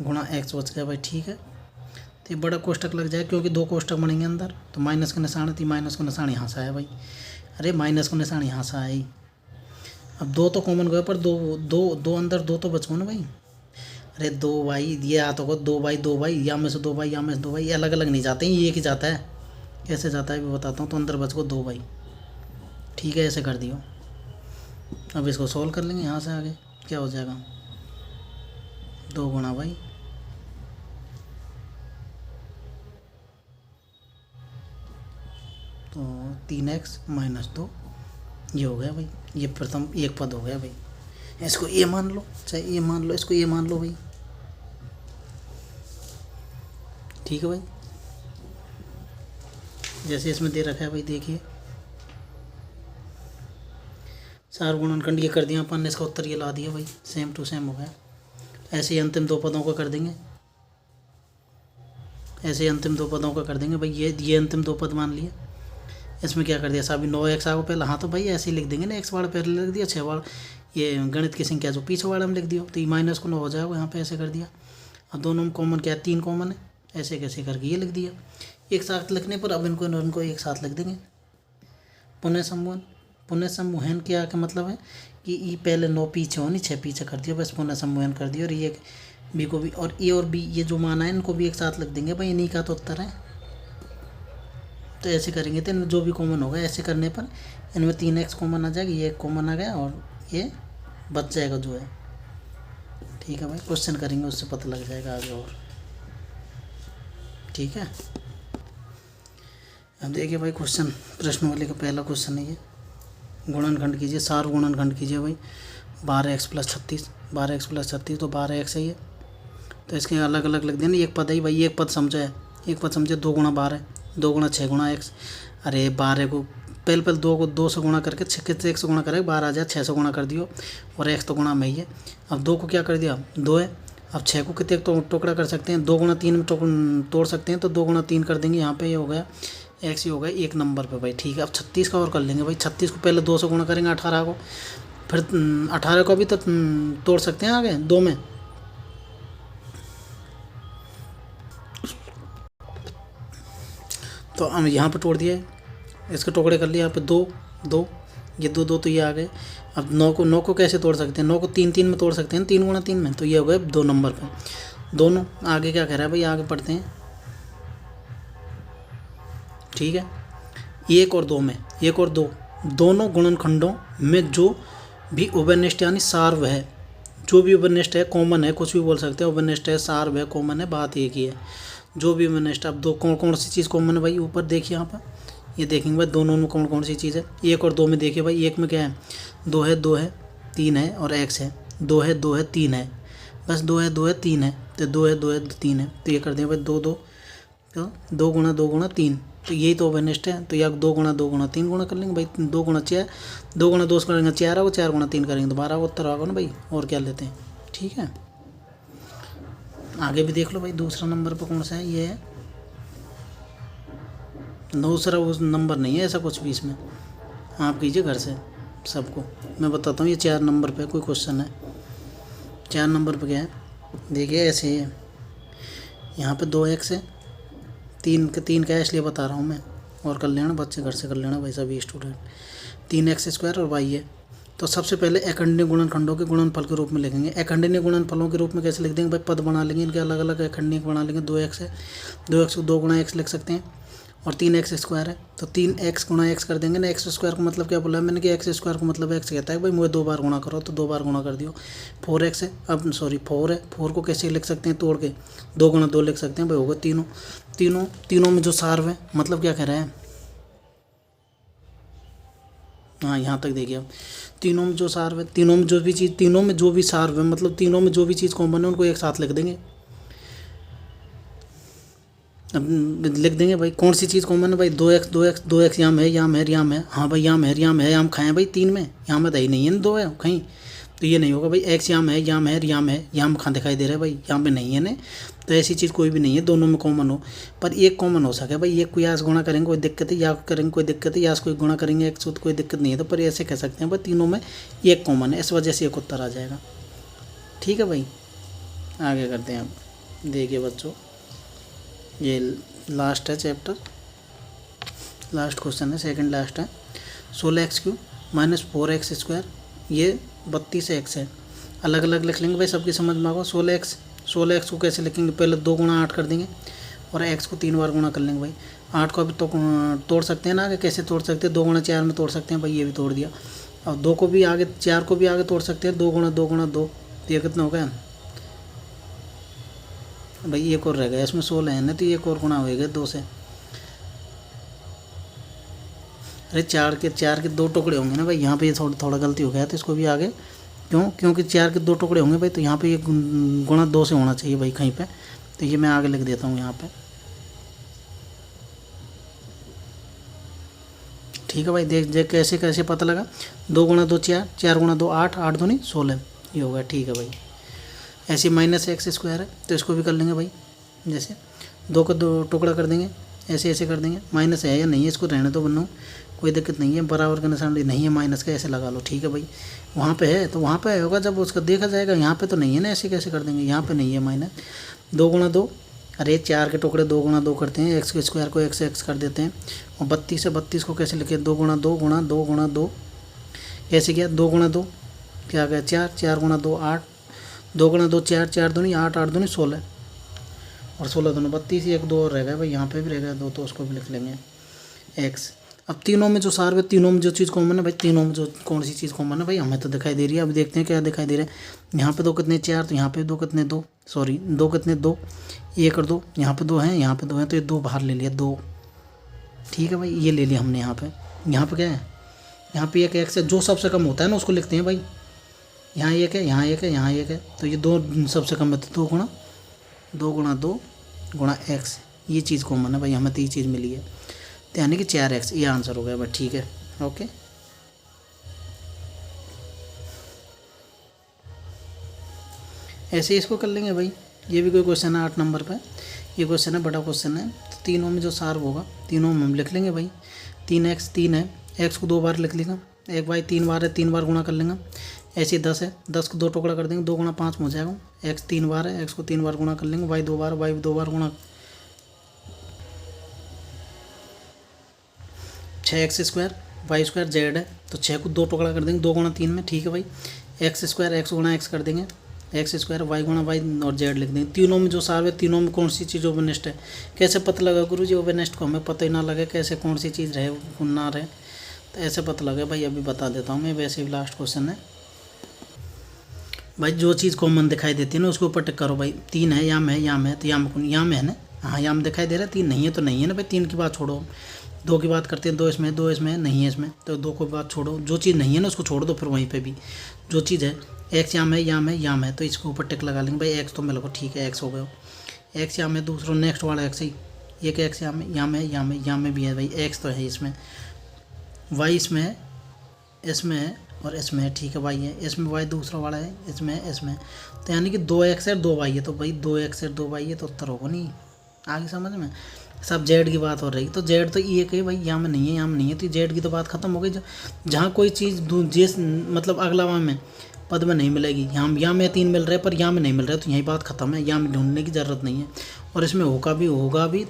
गुणा एक्स बच गया भाई, ठीक है। तो ये बड़ा कोष्टक लग जाए, क्योंकि 2 कोष्टक बनेंगे अंदर, तो माइनस का निशान है, तो माइनस का निशान यहाँ से आया भाई, अरे माइनस का निशान यहाँ से आया ही। अब 2 तो कॉमन गए, पर दो अंदर 2 तो बच गए ना भाई, अरे 2 भाई, ये आता होगा 2 भाई 2 भाई, यहाँ में से 2 भाई, यहाँ में से 2 भाई, ये अलग अलग नहीं जाते हैं, ये एक ही जाता है, कैसे जाता है भी बताता हूँ। तो अंदर बच गो 2 भाई, ठीक है, ऐसे कर दियो। अब इसको सॉल्व कर लेंगे, यहाँ से आगे क्या हो जाएगा, 2 गुणा भाई, तो 3x माइनस 2, ये हो गया भाई, ये प्रथम एक पद हो गया भाई, इसको ए मान लो, चाहे ए मान लो, इसको ए मान लो भाई, ठीक है भाई। जैसे इसमें दे रखा है भाई, देखिए 4 गुणनखंड ये कर दिया अपन ने, इसका उत्तर ये ला दिया भाई, सेम टू सेम हो गया। ऐसे ही अंतिम 2 पदों का कर देंगे, ऐसे ही अंतिम 2 पदों का कर देंगे भाई, ये अंतिम 2 पद मान लिए। इसमें क्या कर दिया साहब, 9x आ गया पहले, हाँ तो भाई ऐसे ही लिख देंगे ना, x बार पहले लिख दिया, 6 बार ये गणित की संख्या जो पीछे वाले में लिख दिया, तो ये माइनस को 9 हो जाएगा, यहाँ पे ऐसे कर दिया। अब दोनों में कॉमन क्या है, 3 कॉमन है, ऐसे कैसे करके ये लिख दिया। एक साथ लिखने पर अब इनको एक साथ लिख देंगे, पुनः समूहन क्या मतलब है कि ई पहले 9 पीछे होनी, 6 पीछे कर दिया, बस पुनः समूहन कर दिया, और ये बी को भी, और ए और बी ये जो माना है इनको भी एक साथ लिख देंगे भाई, इन्हीं का तो उत्तर है। तो ऐसे करेंगे तो जो भी कॉमन होगा, ऐसे करने पर इनमें 3x कॉमन आ जाएगा, ये एक कॉमन आ गया, और ये बच जाएगा जो है, ठीक है भाई। क्वेश्चन करेंगे उससे पता लग जाएगा आगे और, ठीक है। अब देखिए भाई क्वेश्चन, प्रश्न वाले का पहला क्वेश्चन है ये, गुणनखंड कीजिए, 4 गुणनखंड कीजिए भाई, 12x + 36, 12x + 36 तो 12x है ये, तो इसके अलग अलग लिख देना, एक पद है भाई, एक पद समझा है, एक पद समझे, 2 गुणा 12, 2 गुणा 6 गुणा x, अरे 12 को पहले 2 को 2 से गुणा करके 6 के 1 से गुणा करेगा 12 आ जाए, 6 से गुणा कर दियो, और x तो गुणा में ही है। अब 2 को क्या कर दिया, 2 है, अब 6 को कितने तो टुकड़ा कर सकते हैं, 2 गुणा 3 में तोड़ सकते हैं, तो 2 गुणा 3 कर देंगे, यहाँ पे ये हो गया x, ही हो गया 1 नंबर पे भाई, ठीक है। अब 36 का और कर लेंगे भाई, 36 को पहले 2 से गुणा करेंगे 18 को, फिर 18 को भी तो तोड़ सकते हैं आगे 2 में, तो हम यहाँ पे तोड़ दिए, इसके टुकड़े कर लिए, यहाँ पे 2 2, ये 2 2 तो ये आ गए। अब 9 को कैसे तोड़ सकते हैं, 9 को 3 3 में तोड़ सकते हैं, 3 गुणा 3 में, तो ये हो गए 2 नंबर पे दोनों। आगे क्या कह रहा है भाई, आगे पढ़ते हैं, ठीक है। 1 और 2 में, 1 और 2 दोनों गुणनखंडों में जो भी उभयनिष्ठ यानी सार्व है, जो भी उभयनिष्ठ है, कॉमन है, कुछ भी बोल सकते हैं, उभयनिष्ठ है, सार्व है, कॉमन है, बात एक ही है, जो भी उभयनिष्ठ। अब 2 कौन सी चीज़ कॉमन है भाई, ऊपर देखिए यहाँ पर, ये देखेंगे भाई दोनों में कौन सी चीज़ है। 1 और 2 में देखिए भाई, 1 में क्या है, 2 है 3 है, और x है, 2 है 3 है, बस 2 है 3 है, तो 2 है 3 है, तो ये कर दें भाई 2 2, तो 2 गुणा 2 गुणा 3, तो यही तो उभयनिष्ठ है। तो या 2 गुणा 2 गुणा 3 गुणा कर लेंगे भाई, 2 गुणा 6, 2 गुणा 2 करेंगे 4 होगा, 4 गुणा 3 करेंगे तो 12 होगा, उत्तर होगा ना भाई, और क्या लेते हैं, ठीक है। आगे भी देख लो भाई, दूसरा नंबर पर कौन सा है, ये है, दूसरा उस नंबर नहीं है ऐसा कुछ भी इसमें, आप कीजिए घर से सबको, मैं बताता हूँ। ये 4 नंबर पे कोई क्वेश्चन है, 4 नंबर पे क्या है, देखिए ऐसे ही है, यहाँ पे 2x है, 3 का है इसलिए बता रहा हूँ मैं, और कर लेना बच्चे घर से कर लेना भाई सभी स्टूडेंट। 3x² और y है, तो सबसे पहले अखंडनीय गुणनखंडों के गुणनफल के रूप में लिखेंगे। अखंडनीय गुणनफलों के रूप में कैसे लिख देंगे भाई, पद बना लेंगे, इनके अलग अलग अखंडनीय बना लेंगे। 2x है, 2x को 2 गुणा x लिख सकते हैं, और 3x² है तो 3x गुणा x कर देंगे ना। x² का मतलब क्या बोला है मैंने कि x² का मतलब x कहता है भाई मुझे 2 बार गुणा करो, तो 2 बार गुणा कर दियो। 4x है, अब सॉरी 4 है, 4 को कैसे लिख सकते हैं तोड़ के, 2 गुणा 2 लिख सकते हैं भाई, होगा तीनों में जो सार्व है, मतलब क्या कह रहा है, हाँ यहाँ तक देखिए अब, तीनों में जो सार्व है, तीनों में जो भी सार्व है, मतलब तीनों में जो भी चीज़ कॉमन है उनको एक साथ लिख देंगे। अब लिख देंगे भाई कौन सी चीज़ कॉमन है भाई, 2x याम है, हाँ भाई याम है, याम खाएं भाई 3 में, याम है दही नहीं है ना 2 है कहीं, तो ये नहीं होगा भाई। x याम है, याम कहाँ दिखाई दे रहा है भाई, यहाँ पे नहीं है ना, तो ऐसी चीज़ कोई भी नहीं है दोनों में कॉमन हो, पर एक कॉमन हो सके भाई, एक को या से गुणा करेंगे कोई दिक्कत है, या करेंगे कोई दिक्कत है, या से कोई गुणा करेंगे एक से तो कोई दिक्कत नहीं है, तो पर ऐसे कह सकते हैं भाई तीनों में एक कॉमन है, इस वजह से एक उत्तर आ जाएगा। ठीक है भाई, आगे करते हैं अब। देखिए बच्चों, ये लास्ट है चैप्टर, लास्ट क्वेश्चन है, सेकंड लास्ट है। 16x³ माइनस 4x², ये 32x है, अलग अलग लिख लेंगे भाई, सबकी समझ में आएगा। 16x को कैसे लिखेंगे, पहले 2 गुणा 8 कर देंगे और x को 3 बार गुणा कर लेंगे भाई। 8 को अभी तो तोड़ सकते हैं ना आगे, कैसे तोड़ सकते हैं, 2 गुणा 4 में तोड़ सकते हैं भाई, ये भी तोड़ दिया। और 2 को भी आगे, 4 को भी आगे तोड़ सकते हैं, 2 गुणा 2 गुणा 2, तो ये कितना हो गया भाई, एक और रह गया इसमें 16 है ना, तो एक और गुणा होएगा 2 से। अरे 4 के 2 टुकड़े होंगे ना भाई, यहाँ पे ये थोड़ा गलती हो गया, तो इसको भी आगे क्योंकि 4 के 2 टुकड़े होंगे भाई, तो यहाँ पे ये गुणा 2 से होना चाहिए भाई कहीं पे, तो ये मैं आगे लिख देता हूँ यहाँ पे। ठीक है भाई, देख कैसे कैसे पता लगा, 2 गुणा 2 4, 4 गुणा 2 8, 8 दूनी 16, ये होगा। ठीक है भाई, ऐसे -x² है तो इसको भी कर लेंगे भाई, जैसे 2 का 2 टुकड़ा कर देंगे, ऐसे कर देंगे, माइनस है या नहीं है इसको रहने दो बनना, कोई दिक्कत नहीं है, बराबर का निशान नहीं है माइनस का, ऐसे लगा लो। ठीक है भाई, वहाँ पे है तो वहाँ पे होगा जब उसका देखा जाएगा, यहाँ पे तो नहीं है ना, ऐसे कैसे कर देंगे, यहाँ पे नहीं है माइनस। 2 गुणा 2, अरे 4 के टुकड़े 2 गुणा 2 करते हैं, x² को x कर देते हैं, और 32 को कैसे लिखे, 2 गुणा 2 गुणा 2 गुणा 2, कैसे किया, 2 गुणा 2 क्या गया 4, 4 गुणा 2 8, 2 गुणा 2 4, 4 दूनी 8, 8 दूनी 16, और 16 दूनी 32, एक 2 और रह गया भाई, यहाँ पे भी रह गया 2, तो उसको भी लिख लेंगे x। अब तीनों में जो सार है, तीनों में जो चीज़ कॉमन है भाई, तीनों में जो कौन सी चीज़ कॉमन है भाई, हमें तो दिखाई दे रही है। अब देखते हैं क्या दिखाई दे रहा है, यहाँ पे 2 कितने 4, तो यहाँ पे 2 कितने 2, सॉरी 2 कितने 2, 1 और 2, यहाँ पे 2 हैं, यहाँ पे 2 हैं, तो ये 2 बाहर ले लिया 2। ठीक है भाई, ये ले लिया हमने। यहाँ पे क्या है, यहाँ पे एक x है, जो सबसे कम होता है ना उसको लिखते हैं भाई, यहाँ एक है, यहाँ एक है, यहाँ एक है, तो ये 2 सबसे कम है, तो 2 गुणा 2 गुणा x, ये चीज़ कॉमन है भाई, हमें तो ये चीज़ मिली है, तो यानी कि 4x, ये आंसर हो गया भाई। ठीक है, ओके। ऐसे इसको कर लेंगे भाई, ये भी कोई क्वेश्चन है 8 नंबर पे, ये क्वेश्चन है, बड़ा क्वेश्चन है, तो तीनों में जो सार्व होगा, तीनों में हम लिख लेंगे भाई। 3x 3 है, x को 2 बार लिख लेंगे, एक भाई 3 बार है, 3 बार गुणा कर लेंगे। ऐसे 10 है, 10 को 2 टुकड़ा कर देंगे, 2 गुणा 5 हो जाएगा। x 3 बार है, x को 3 बार गुणा कर लेंगे, y 2 बार, y 2 बार गुणा, 6x² y² z है, तो 6 को 2 टुकड़ा कर देंगे, 2 गुणा 3 में। ठीक है भाई, x² x गुणा x कर देंगे, x² y गुणा y और z लिख देंगे। तीनों में जो सार है, तीनों में कौन सी चीज़ ओवरनेस्ट है, कैसे पता लगा गुरु जी, ओवरनेस्ट को हमें पता ही ना लगे कैसे कौन सी चीज़ रहे ना रहे, तो ऐसे पता लगे भाई, अभी बता देता हूँ मैं, वैसे भी लास्ट क्वेश्चन है भाई। जो चीज़ कॉमन दिखाई देती है ना उसको ऊपर टिक करो भाई। 3 है, याम है, तो याम है ना, हाँ याम दिखाई दे रहा है, 3 नहीं है तो नहीं है ना भाई, 3 की बात छोड़ो, 2 की बात करते हैं, 2 इसमें नहीं है इसमें, तो 2 को बात छोड़ो, जो चीज़ नहीं है ना उसको छोड़ दो, फिर वहीं पे भी जो चीज़ है, x याम है, तो इसको ऊपर टिक लगा लेंगे भाई, x तो मिल गया। ठीक है, x हो गया, x याम है, दूसरा नेक्स्ट वाला x ही, एक x याम है भी है भाई, x तो है इसमें, y इसमें है, इसमें है और इसमें है। ठीक है भाई, है इसमें y दूसरा वाला है, इसमें, तो यानी कि 2x है 2y है, तो भाई 2x है 2y है, तो उत्तर होगा नहीं। आगे समझ में, सब जेड की बात हो रही, तो जेड तो ये कही भाई, यहाँ में नहीं है, तो जेड की तो बात खत्म हो गई। जहाँ कोई चीज़ जिस मतलब अगला में पद में नहीं मिलेगी, यहाँ में 3 मिल रहे हैं पर यहाँ में नहीं मिल रहा है, तो यही बात खत्म है, यहाँ में ढूंढने की ज़रूरत नहीं है। और इसमें होगा भी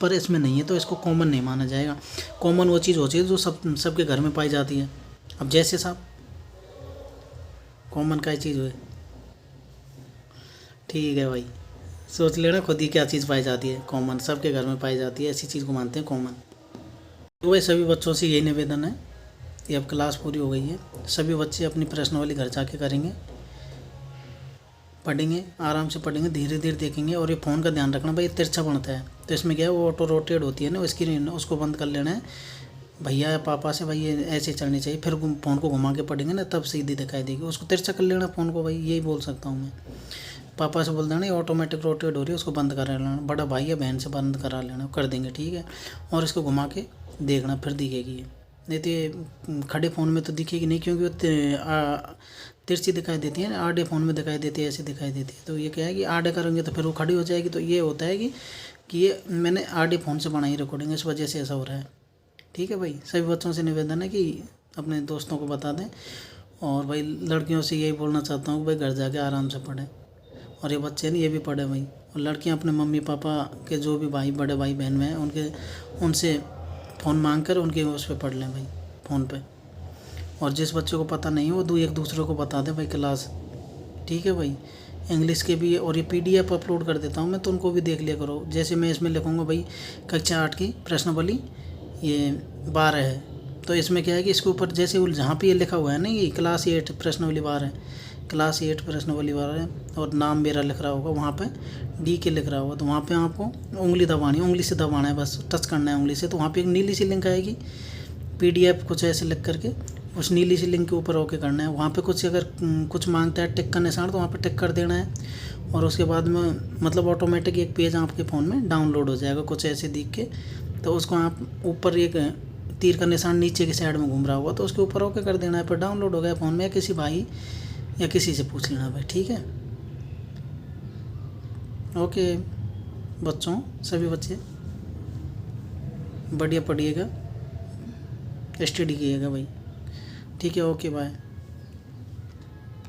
पर इसमें नहीं है, तो इसको कॉमन नहीं माना जाएगा। कॉमन वो चीज़ होती है जो सबके घर में पाई जाती है। अब जैसे साहब कॉमन का चीज़ हुई, ठीक है भाई, सोच लेना खुद ही क्या चीज़ पाई जाती है, कॉमन सबके घर में पाई जाती है, ऐसी चीज़ को मानते हैं कॉमन। तो वही सभी बच्चों से यही निवेदन है, ये अब क्लास पूरी हो गई है, सभी बच्चे अपनी प्रश्नावली घर जाके करेंगे, पढ़ेंगे, आराम से पढ़ेंगे, धीरे धीरे देखेंगे। और ये फ़ोन का ध्यान रखना भाई, तिरछा बनता है तो इसमें क्या है वो ऑटो रोटेट होती है ना वो स्क्रीन, उसको बंद कर लेना है भैया या पापा से, भाई ये ऐसे चलनी चाहिए, फिर फ़ोन को घुमा के पढ़ेंगे ना तब सीधी दिखाई देगी, उसको तिरछा कर लेना फ़ोन को, भाई यही बोल सकता हूँ मैं। पापा से बोल देना ये ऑटोमेटिक रोटेट हो रही है, उसको बंद करा लेना, बड़ा भाई या बहन से बंद करा लेना, कर देंगे ठीक है। और इसको घुमा के देखना फिर दिखेगी ये, नहीं तो ये खड़े फ़ोन में तो दिखेगी नहीं, क्योंकि वो तिरछी दिखाई देती है ना, आधे फ़ोन में दिखाई देती है, ऐसे दिखाई देती है। तो ये क्या है कि आधे करेंगे तो फिर वो खड़ी हो जाएगी, तो ये होता है कि ये मैंने आधे फ़ोन से बनाई रिकॉर्डिंग, इस वजह से ऐसा हो रहा है। ठीक है भाई, सभी बच्चों से निवेदन है कि अपने दोस्तों को बता दें, और भाई लड़कियों से यही बोलना चाहता हूँ कि भाई घर जाके आराम से पढ़ें, और ये बच्चे नहीं ये भी पढ़े भाई। और लड़कियाँ अपने मम्मी पापा के जो भी भाई बड़े भाई बहन में हैं उनसे फ़ोन मांग कर उनके उस पर पढ़ लें भाई, फ़ोन पे। और जिस बच्चे को पता नहीं हो वो एक दूसरे को बता दें भाई क्लास, ठीक है भाई। इंग्लिश के भी, और ये PDF अपलोड कर देता हूँ मैं, तो उनको भी देख लिया करो। जैसे मैं इसमें लिखूँगा भाई कक्षा 8 की प्रश्नावली ये 12 है, तो इसमें क्या है कि इसके ऊपर जैसे जहाँ पे ये लिखा हुआ है ना ये क्लास 8 प्रश्नावली 12 है, क्लास 8 प्रश्नावली 12 है, और नाम मेरा लिख रहा होगा वहाँ पे DK लिख रहा होगा, तो वहाँ पे आपको उंगली दबानी, उंगली से दबाना है, बस टच करना है उंगली से, तो वहाँ पे एक नीली सी लिंक आएगी PDF कुछ ऐसे लिख करके, उस नीली सी लिंक के ऊपर ओके करना है। वहाँ पे कुछ अगर कुछ मांगता है टिक का निशान, तो वहाँ पे टिक कर देना है, और उसके बाद में मतलब ऑटोमेटिक एक पेज आपके फ़ोन में डाउनलोड हो जाएगा कुछ ऐसे दिख के। तो उसको आप ऊपर एक तीर का निशान नीचे की साइड में घूम रहा होगा, तो उसके ऊपर ओके कर देना है, फिर डाउनलोड हो गया फ़ोन में। या किसी भाई या किसी से पूछ लेना भाई, ठीक है। ओके बच्चों, सभी बच्चे बढ़िया पढ़िएगा, स्टडी कीजिएगा भाई, ठीक है। Okay bye.